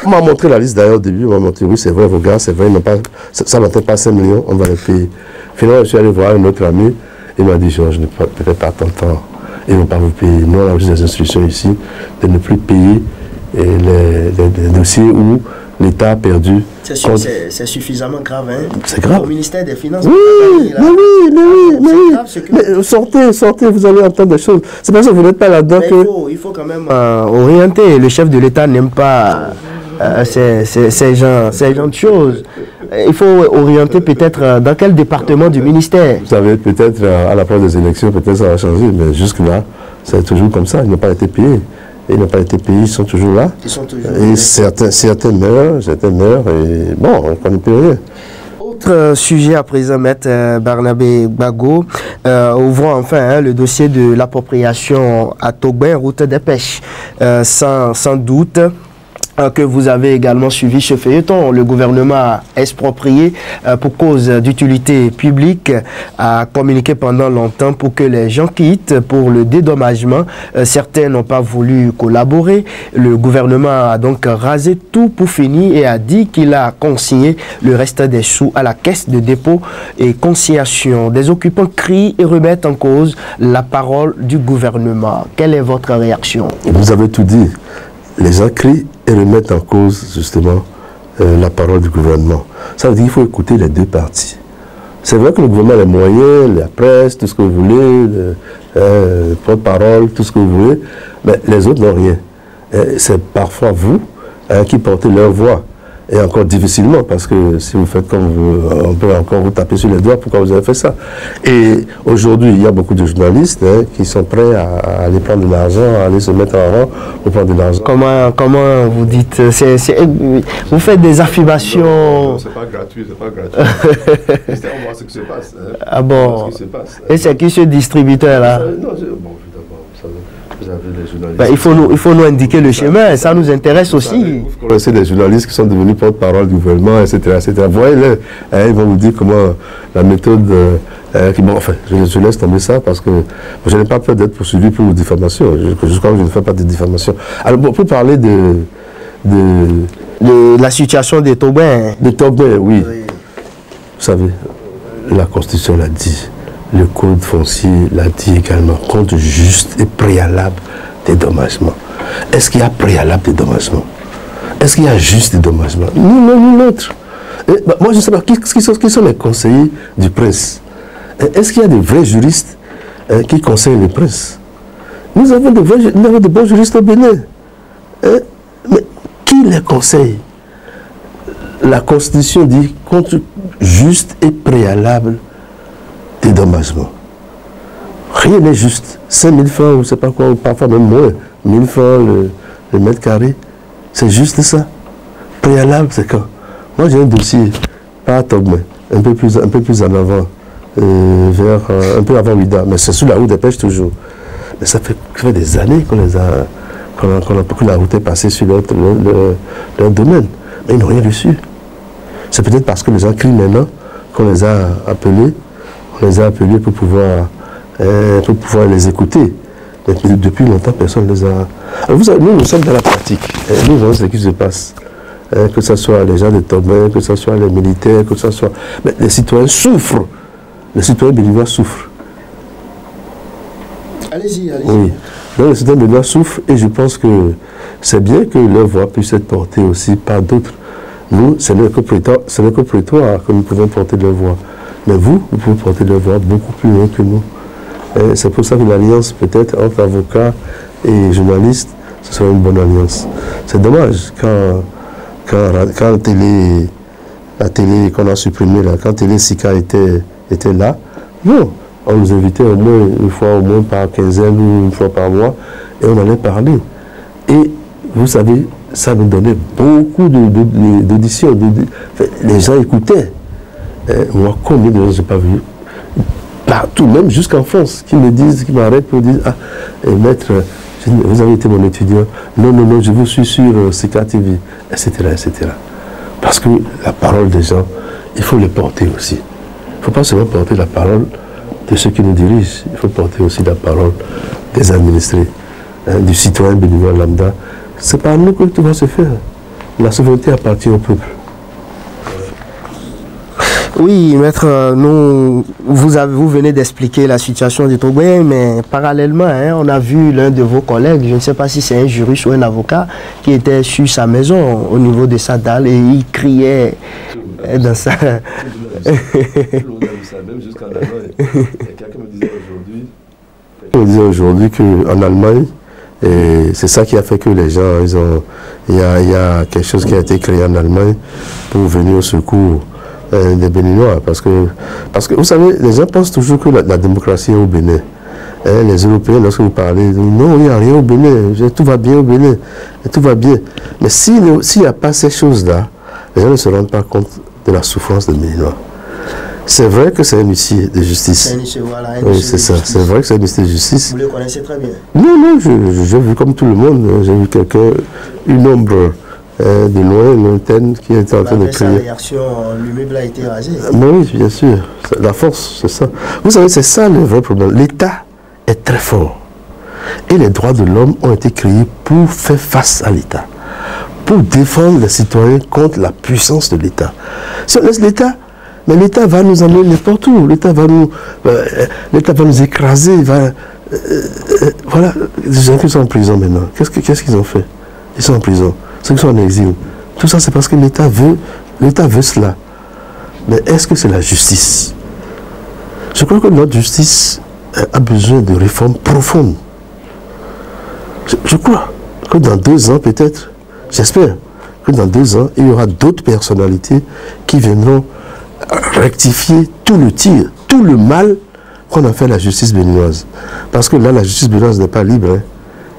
on m'a montré la liste d'ailleurs au début, on m'a montré, oui c'est vrai, vos gars, c'est vrai, ça n'atteint pas 5 millions, on va les payer. Finalement, je suis allé voir un autre ami, il m'a dit, Georges, ne perds pas ton temps, ils ne vont pas vous payer. Nous, on a reçu des instructions ici de ne plus payer les dossiers où l'État a perdu. C'est suffisamment grave, hein? C'est grave. Au ministère des Finances. Oui, mais sortez, vous allez entendre des choses. C'est parce que vous n'êtes pas là-dedans que... Il faut quand même orienter. Le chef de l'État n'aime pas ces gens de choses. Il faut orienter peut-être dans quel département du ministère. Vous savez, peut-être à l'approche des élections, peut-être ça va changer, mais jusque-là, c'est toujours comme ça. Ils n'ont pas été payés. Ils n'ont pas été payés, ils sont toujours là. Ils sont toujours et certains meurent, et bon, on ne connaît plus rien. Autre sujet à présent, Maître Barnabé Gbagbo, ouvrons enfin le dossier de l'appropriation à Togben, route des pêches. Sans doute que vous avez également suivi ce feuilleton. Le gouvernement a exproprié pour cause d'utilité publique, a communiqué pendant longtemps pour que les gens quittent pour le dédommagement. Certains n'ont pas voulu collaborer. Le gouvernement a donc rasé tout pour finir et a dit qu'il a consigné le reste des sous à la caisse de dépôt et consignation. Des occupants crient et remettent en cause la parole du gouvernement. Quelle est votre réaction? Vous avez tout dit. Les gens crient et remettent en cause justement la parole du gouvernement. Ça veut dire qu'il faut écouter les deux parties. C'est vrai que le gouvernement a les moyens, la presse, tout ce que vous voulez, le porte-parole, tout ce que vous voulez, mais les autres n'ont rien. C'est parfois vous qui portez leur voix. Et encore difficilement, parce que si vous faites comme vous, on peut encore vous taper sur les doigts, pourquoi vous avez fait ça? Et aujourd'hui, il y a beaucoup de journalistes qui sont prêts à aller prendre de l'argent, à aller se mettre en rang pour prendre de l'argent. Comment vous dites? Vous faites des affirmations... Non, c'est pas gratuit, c'est pas gratuit. On voit ce qui se passe. Ah bon? Et c'est qui ce distributeur-là? Non, bon, évidemment, vous savez. Vous avez des journalistes. Ben, il faut nous indiquer le chemin, ça nous intéresse aussi. Vous connaissez des journalistes qui sont devenus porte-parole du gouvernement, etc. Voyez-les, ils vont vous dire comment la méthode... bon, enfin, je laisse tomber ça parce que je n'ai pas peur d'être poursuivi pour diffamation. Je crois que je ne fais pas de diffamation. Alors, bon, pour parler de la situation des Togben. De Togben, oui. Vous savez, la Constitution l'a dit. Le code foncier l'a dit également, compte juste et préalable dédommagement. Est-ce qu'il y a préalable dédommagement? Est-ce qu'il y a juste dédommagement? Ni l'un ni l'autre. Moi, je ne sais pas, qui sont les conseillers du prince? Est-ce qu'il y a des vrais juristes qui conseillent le prince? Nous avons de bons juristes au Bénin. Mais qui les conseille? La Constitution dit compte juste et préalable dédommagement. Rien n'est juste. 5 000 francs, ou je ne sais pas quoi, ou parfois même moins, 1000 francs le mètre carré. C'est juste ça. Préalable, c'est quand? Moi, j'ai un dossier, pas à Togben, un peu plus en avant, un peu avant Ouida, mais c'est sous la route des pêches toujours. Mais ça fait des années que la route est passée sur leur domaine. Mais ils n'ont rien reçu. C'est peut-être parce que les gens crient maintenant qu'on les a appelés. On les a appelés pour pouvoir les écouter. Mais depuis longtemps, personne ne les a... Alors vous savez, nous sommes dans la pratique. Nous voyons ce qui se passe. Que ce soit les gens de Togben, que ce soit les militaires, que ce soit... Mais les citoyens souffrent. Les citoyens béninois souffrent. Allez-y. Oui. Donc les citoyens béninois souffrent et je pense que c'est bien que leur voix puisse être portée aussi par d'autres. Nous, ce n'est que prétoire que nous pouvons porter leur voix. Mais vous pouvez porter leur voix beaucoup plus loin que nous. C'est pour ça que l'alliance, peut-être, entre avocats et journalistes, ce serait une bonne alliance. C'est dommage quand la télé qu'on a supprimée, là, quand Télé Sika était là, non, on nous invitait au moins une fois au moins par quinzaine ou une fois par mois, et on allait parler. Et vous savez, ça nous donnait beaucoup d'auditions. Les gens écoutaient. Moi, combien de gens je n'ai pas vu? Partout, même jusqu'en France, qui me disent, qui m'arrêtent pour dire, ah, maître, vous avez été mon étudiant. Non, non, non, je vous suis sur Sika TV, etc., etc. Parce que la parole des gens, il faut les porter aussi. Il ne faut pas seulement porter la parole de ceux qui nous dirigent, il faut porter aussi la parole des administrés, du citoyen béninois lambda. C'est par nous que tout va se faire. La souveraineté appartient au peuple. Oui, maître, vous venez d'expliquer la situation du Togo, mais parallèlement, on a vu l'un de vos collègues, je ne sais pas si c'est un juriste ou un avocat, qui était sur sa maison au niveau de sa dalle et il criait dans sa... Même jusqu'en Allemagne. Quelqu'un me disait aujourd'hui qu'en Allemagne, et c'est ça qui a fait que les gens, il y a quelque chose qui a été créé en Allemagne pour venir au secours des Béninois. Parce que vous savez, les gens pensent toujours que la démocratie est au Bénin. Les Européens, lorsque vous parlez, non, il n'y a rien au Bénin, tout va bien au Bénin, tout va bien. Mais s'il n'y a pas ces choses-là, les gens ne se rendent pas compte de la souffrance des Béninois. C'est vrai que c'est un huissier de justice. Oui, c'est ça. C'est vrai que c'est un huissier de justice. Vous le connaissez très bien. Non, non, j'ai vu comme tout le monde. J'ai vu quelqu'un, une ombre de loin, lointaine, qui était en train de crier. Sa réaction, l'immeuble a été rasé. Mais oui, bien sûr. La force, c'est ça. Vous savez, c'est ça le vrai problème. L'État est très fort. Et les droits de l'homme ont été créés pour faire face à l'État. Pour défendre les citoyens contre la puissance de l'État. Si on laisse l'État, mais l'État va nous emmener n'importe où. L'État va nous écraser. Voilà, les gens qui sont en prison maintenant, qu'est-ce qu'ils ont fait? Ils sont en prison. Ceux qui sont en exil. Tout ça, c'est parce que l'État veut cela. Mais est-ce que c'est la justice? Je crois que notre justice a besoin de réformes profondes. Je crois que dans 2 ans, peut-être, j'espère que dans 2 ans, il y aura d'autres personnalités qui viendront rectifier tout le tir, tout le mal qu'on a fait à la justice béninoise. Parce que là, la justice béninoise n'est pas libre.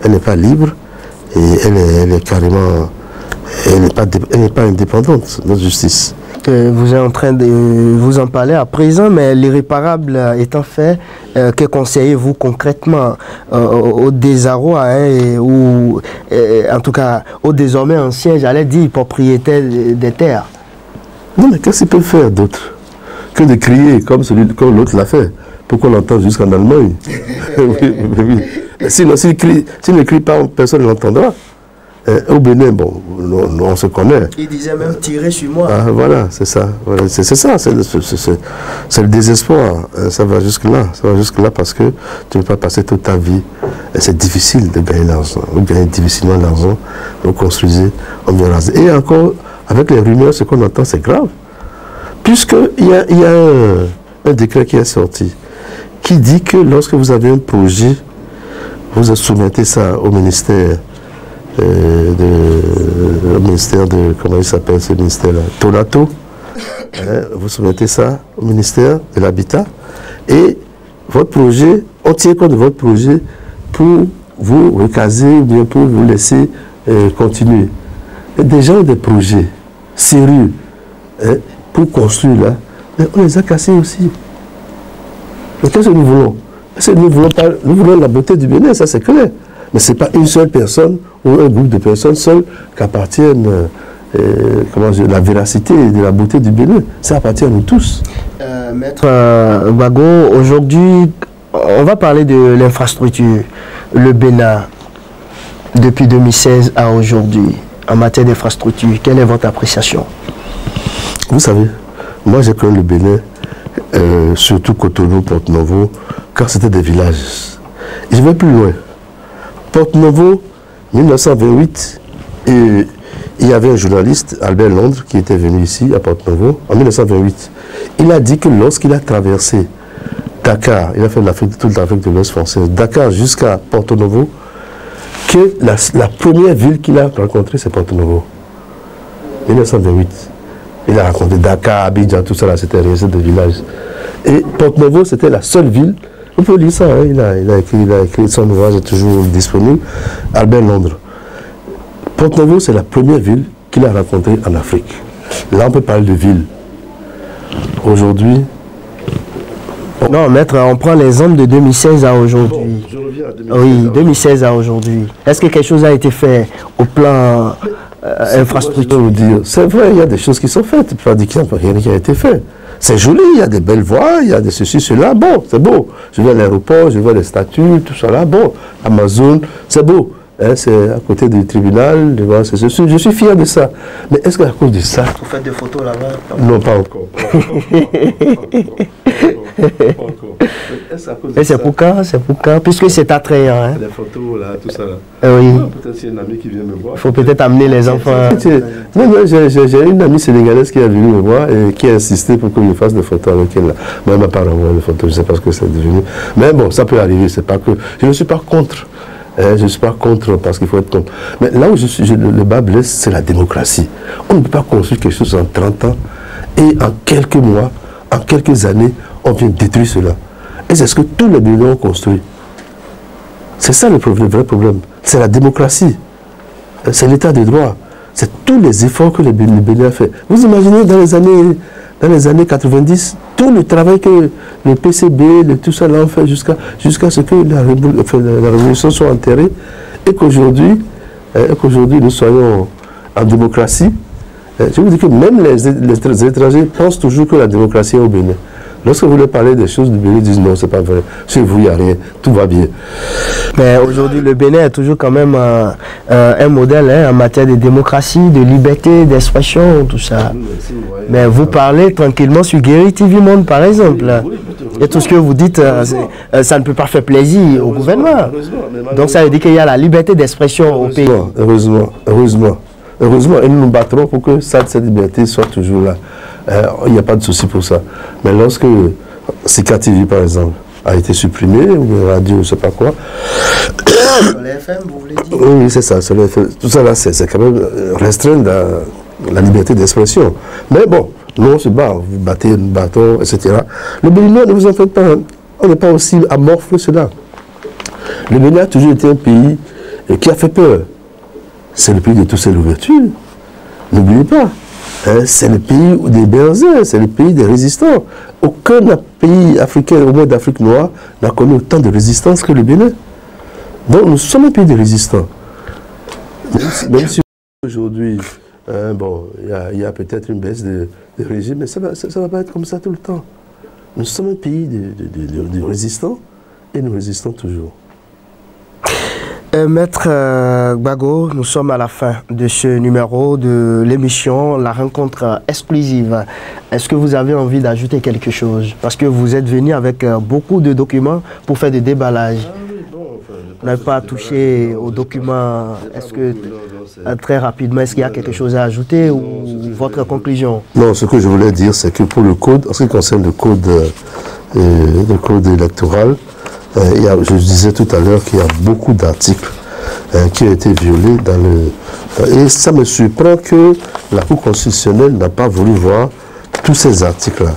Elle n'est pas libre et elle est carrément... Elle n'est pas indépendante, notre justice. Vous êtes en train de vous en parler à présent, mais l'irréparable étant fait, que conseillez-vous concrètement aux désarrois, ou en tout cas aux désormais anciens, j'allais dire, propriétaires des terres? Non, mais qu'est-ce qu'ils peuvent faire d'autre que de crier comme l'autre l'a fait, pour qu'on l'entende jusqu'en Allemagne? Oui. S'il ne crie pas, personne ne l'entendra. Au Bénin, bon, on se connaît. Il disait même tirer sur moi. Ah, voilà, c'est ça. Voilà, c'est ça, c'est le désespoir. Ça va jusque-là. Ça va jusque-là parce que tu ne peux pas passer toute ta vie. C'est difficile de gagner l'argent. Vous gagnez difficilement l'argent, vous construisez, on vient raser. Et encore, avec les rumeurs, ce qu'on entend, c'est grave. Puisqu'il y a un décret qui est sorti qui dit que lorsque vous avez un projet, vous soumettez ça au ministère. Le ministère de, comment il s'appelle ce ministère-là, Tonato, vous soumettez ça au ministère de l'Habitat et votre projet, on tient compte de votre projet pour vous recaser ou bien pour vous laisser continuer. Et des gens ont des projets sérieux pour construire là, mais on les a cassés aussi. Mais qu'est-ce que nous voulons? Nous voulons la beauté du Bénin, ça c'est clair. Mais ce n'est pas une seule personne ou un groupe de personnes seules qu'appartiennent la véracité et de la beauté du Bénin. Ça appartient à nous tous. Maître Gbagbo, aujourd'hui, on va parler de l'infrastructure. Le Bénin, depuis 2016 à aujourd'hui, en matière d'infrastructure, quelle est votre appréciation? Vous savez, moi j'ai connu le Bénin, surtout Cotonou, Porto-Novo, quand c'était des villages. Et je vais plus loin. Porto-Novo, 1928, et il y avait un journaliste, Albert Londres, qui était venu ici à Porto-Novo en 1928. Il a dit que lorsqu'il a traversé Dakar, il a fait toute l'Afrique de l'Ouest française, Dakar jusqu'à Porto-Novo, que la première ville qu'il a rencontrée, c'est Porto-Novo. 1928. Il a raconté Dakar, Abidjan, tout ça là, c'était rien, c'était des villages. Et Porto-Novo, c'était la seule ville. On peut lire ça, hein, il a écrit son ouvrage, est toujours disponible. Albert Londres. Porto-Novo, c'est la première ville qu'il a rencontrée en Afrique. Là, on peut parler de ville. Aujourd'hui. Non, maître, on prend l'exemple de 2016 à aujourd'hui. Bon, je reviens à 2016. Oui, 2016 à aujourd'hui. Est-ce que quelque chose a été fait au plan infrastructure? Je vais vous dire, c'est vrai, il y a des choses qui sont faites. Tu peux pas dire qu'il n'y a rien qui a été fait. C'est joli, il y a des belles voies, il y a des ceci, cela. Bon, c'est beau. Je vais à l'aéroport, je vois les statues, tout ça là. Bon, Amazon, c'est beau. Hein, c'est à côté du tribunal. Je suis fier de ça. Mais est-ce qu'à cause de ça... Vous faites des photos là-bas? Non, pas encore. Et c'est pour quand? C'est pour quand? Puisque c'est attrayant. Hein? Les photos là, tout ça là. Oui. Peut-être qu'il y a une amie qui vient me voir. Il faut peut-être amener les enfants. Non, j'ai une amie sénégalaise qui est venue me voir et qui a insisté pour que je fasse des photos avec elle. Moi, elle m'a pas renvoyé les photos, je ne sais pas ce que c'est devenu. Mais bon, ça peut arriver, c'est pas que... Je ne suis pas contre. Je ne suis pas contre parce qu'il faut être contre. Mais là où le bas blesse, c'est la démocratie. On ne peut pas construire quelque chose en 30 ans et en quelques mois, en quelques années, on vient détruire cela. Et c'est ce que tous les Béninois ont construit. C'est ça le vrai problème. C'est la démocratie. C'est l'état de droit. C'est tous les efforts que les Béninois ont fait. Vous imaginez dans les années 90, tout le travail que le PCB, tout ça là, ont fait jusqu'à ce que la révolution soit enterrée et qu'aujourd'hui nous soyons en démocratie. Je vous dis que même les étrangers pensent toujours que la démocratie est au Bénin. Lorsque vous leur parlez des choses du Bénin, ils disent non, c'est pas vrai. Chez vous, il n'y a rien, tout va bien. Mais aujourd'hui, le Bénin est toujours quand même un modèle hein, en matière de démocratie, de liberté, d'expression, tout ça. Mais vous parlez tranquillement sur Guéri TV Monde, par exemple. Et tout ce que vous dites, ça ne peut pas faire plaisir au gouvernement. Donc ça veut dire qu'il y a la liberté d'expression au pays. Heureusement. Et nous nous battrons pour que cette liberté soit toujours là. Il n'y a pas de souci pour ça. Mais lorsque Sika TV, par exemple, a été supprimé, ou radio, je ne sais pas quoi. Les FM, vous voulez dire? Oui, c'est ça. Tout ça là, c'est quand même restreindre la liberté d'expression. Mais bon, nous on se bat, vous battez, nous battons, etc. Le Bénin, ne vous en faites pas, on n'est pas aussi amorphe que cela. Le Bénin a toujours été un pays qui a fait peur. C'est le pays de toutes ces ouvertures. N'oubliez pas. C'est le pays des Bénzins, c'est le pays des résistants. Aucun pays africain, au moins d'Afrique noire, n'a connu autant de résistance que le Bénin. Donc nous sommes un pays de résistants. Même si aujourd'hui, bon, il y a peut-être une baisse de régime, mais ça va pas être comme ça tout le temps. Nous sommes un pays de résistants et nous résistons toujours. Maître Gbagbo, nous sommes à la fin de ce numéro de l'émission La Rencontre Exclusive. Est-ce que vous avez envie d'ajouter quelque chose? Parce que vous êtes venu avec beaucoup de documents pour faire des déballages. Vous n'avez pas touché aux documents. Est-ce que, très rapidement, est-ce qu'il y a quelque chose à ajouter ou votre conclusion? Non, ce que je voulais dire, c'est que pour le code, en ce qui concerne le code électoral, je disais tout à l'heure qu'il y a beaucoup d'articles qui ont été violés et ça me surprend que la Cour constitutionnelle n'a pas voulu voir tous ces articles-là.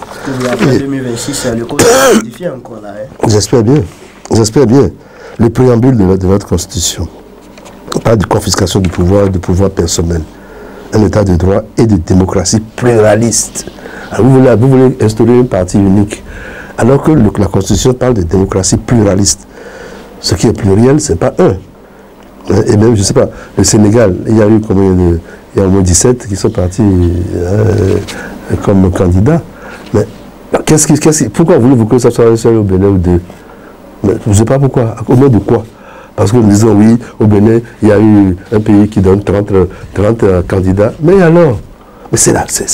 Après 2026, le code est modifié encore là. J'espère bien. Le préambule de votre constitution parle de confiscation du pouvoir personnel, un état de droit et de démocratie pluraliste. Alors vous voulez instaurer une partie unique. Alors que la Constitution parle de démocratie pluraliste. Ce qui est pluriel, ce n'est pas un. Et même, je ne sais pas, le Sénégal, il y a eu il y a au moins 17 qui sont partis comme candidats. Mais pourquoi voulez-vous que ça soit seul au Bénin ou deux? Je ne sais pas pourquoi. Au nom de quoi? Parce que nous disons, oui, au Bénin, il y a eu un pays qui donne 30 candidats. Mais alors? Mais c'est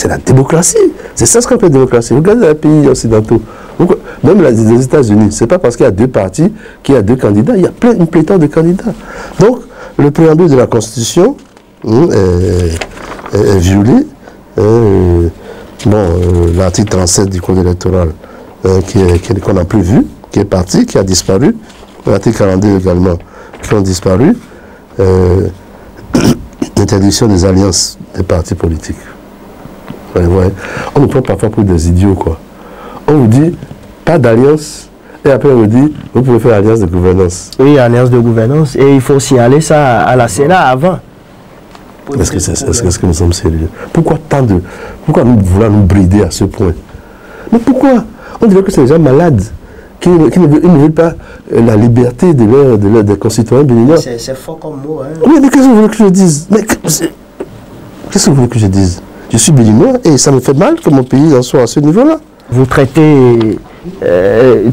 la démocratie. C'est ça ce qu'on appelle démocratie. Regardez les pays occidentaux. Même les États-Unis, ce n'est pas parce qu'il y a deux partis qu'il y a deux candidats. Il y a une pléthore de candidats. Donc, le préambule de la Constitution est violé. L'article 37 du Code électoral qu'on n'a plus vu, qui est parti, qui a disparu. L'article 42 également, qui ont disparu. L'interdiction des alliances des partis politiques. Ouais. On nous prend parfois pour des idiots, quoi. On vous dit, pas d'alliance, et après on vous dit, vous pouvez faire alliance de gouvernance. Oui, alliance de gouvernance, et il faut signaler ça à la Sénat avant. Est-ce que nous sommes sérieux? Pourquoi nous voulons nous brider à ce point? Mais pourquoi? On dirait que c'est des gens malades, qui ne veulent pas la liberté des concitoyens béninois. C'est fort comme mot, hein? Oui, mais qu'est-ce que vous voulez que je dise? Qu'est-ce que vous voulez que je dise? Je suis béninois et ça me fait mal que mon pays en soit à ce niveau-là. Vous traitez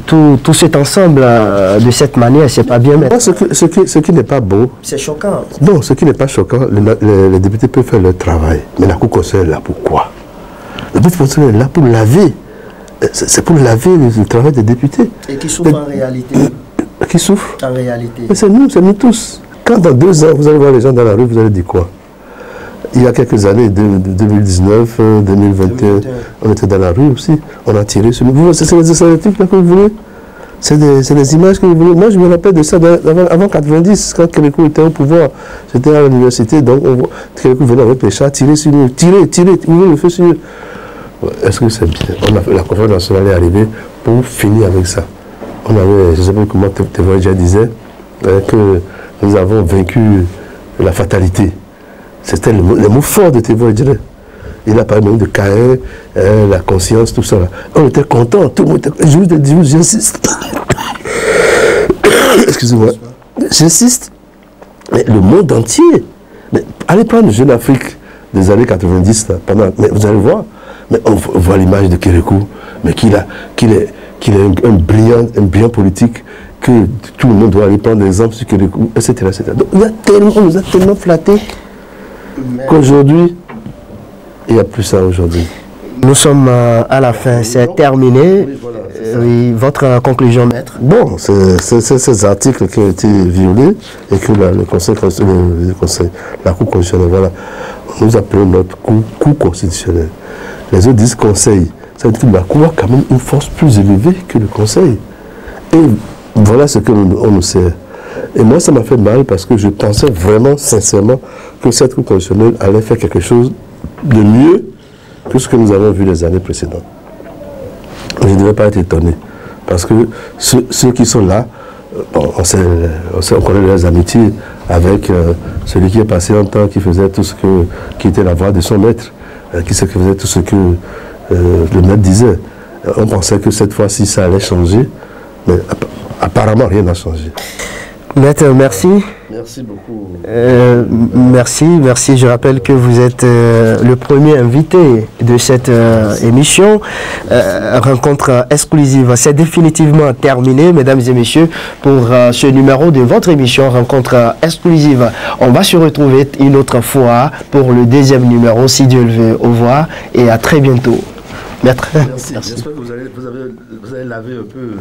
tout cet ensemble de cette manière, c'est pas bien. Ce qui n'est pas beau. C'est choquant. Non, ce qui n'est pas choquant, les députés peuvent faire leur travail. Mais la Cour constitutionnelle est là pour quoi? La Cour constitutionnelle est là pour laver. C'est pour laver le travail des députés. Et qui souffrent en réalité? Qui souffrent? En réalité. Mais c'est nous tous. Quand dans 2 ans, vous allez voir les gens dans la rue, vous allez dire quoi? Il y a quelques années, 2019, 2021, on était dans la rue aussi, on a tiré sur nous. C'est les trucs que vous voulez? C'est des images que vous voulez? Moi, je me rappelle de ça avant 90, quand Kérékou était au pouvoir. J'étais à l'université, donc Kérékou venait avec les chats, tirer sur nous, tirer, ouvrir le feu sur nous. Est-ce que c'est bien? La conférence nationale est arrivée pour finir avec ça. On avait, je ne sais pas comment Tévoidja disait, que nous avons vaincu la fatalité. C'était le mot fort de Tévoidja. Il a parlé même de Caïn, la conscience, tout ça. On était contents, tout le monde était. Je vous dis, j'insiste. Excusez-moi. J'insiste. Mais le monde entier. Mais allez prendre le Jeune Afrique des années 90, là, mais vous allez voir. Mais on voit l'image de Kérékou, mais qu'il est un brillant politique, que tout le monde doit aller prendre l'exemple sur Kérékou, etc., etc. Donc on nous a tellement flattés qu'aujourd'hui, il n'y a plus ça aujourd'hui. Nous sommes à la fin, c'est terminé. Oui, voilà, oui, votre conclusion, maître? Bon, c'est ces articles qui ont été violés et que la Cour constitutionnelle, voilà, nous appelons notre Cour constitutionnelle. Les autres disent conseil. Ça veut dire que la Cour a quand même une force plus élevée que le conseil. Et voilà ce que on nous sert. Et moi, ça m'a fait mal parce que je pensais vraiment, sincèrement, que cette Cour constitutionnelle allait faire quelque chose de mieux que ce que nous avons vu les années précédentes. Je ne devais pas être étonné. Parce que ceux qui sont là, on connaît leurs amitiés avec celui qui est passé un temps, qui faisait tout ce qui était la voix de son maître, qui faisait tout ce que le maître disait. On pensait que cette fois-ci, ça allait changer, mais apparemment, rien n'a changé. Maître, merci. Merci beaucoup. Merci. Je rappelle que vous êtes le premier invité de cette émission. Rencontre exclusive. C'est définitivement terminé, mesdames et messieurs, pour ce numéro de votre émission Rencontre exclusive. On va se retrouver une autre fois pour le 2e numéro, si Dieu le veut. Au revoir et à très bientôt. Maître. Merci. J'espère que vous allez laver un peu.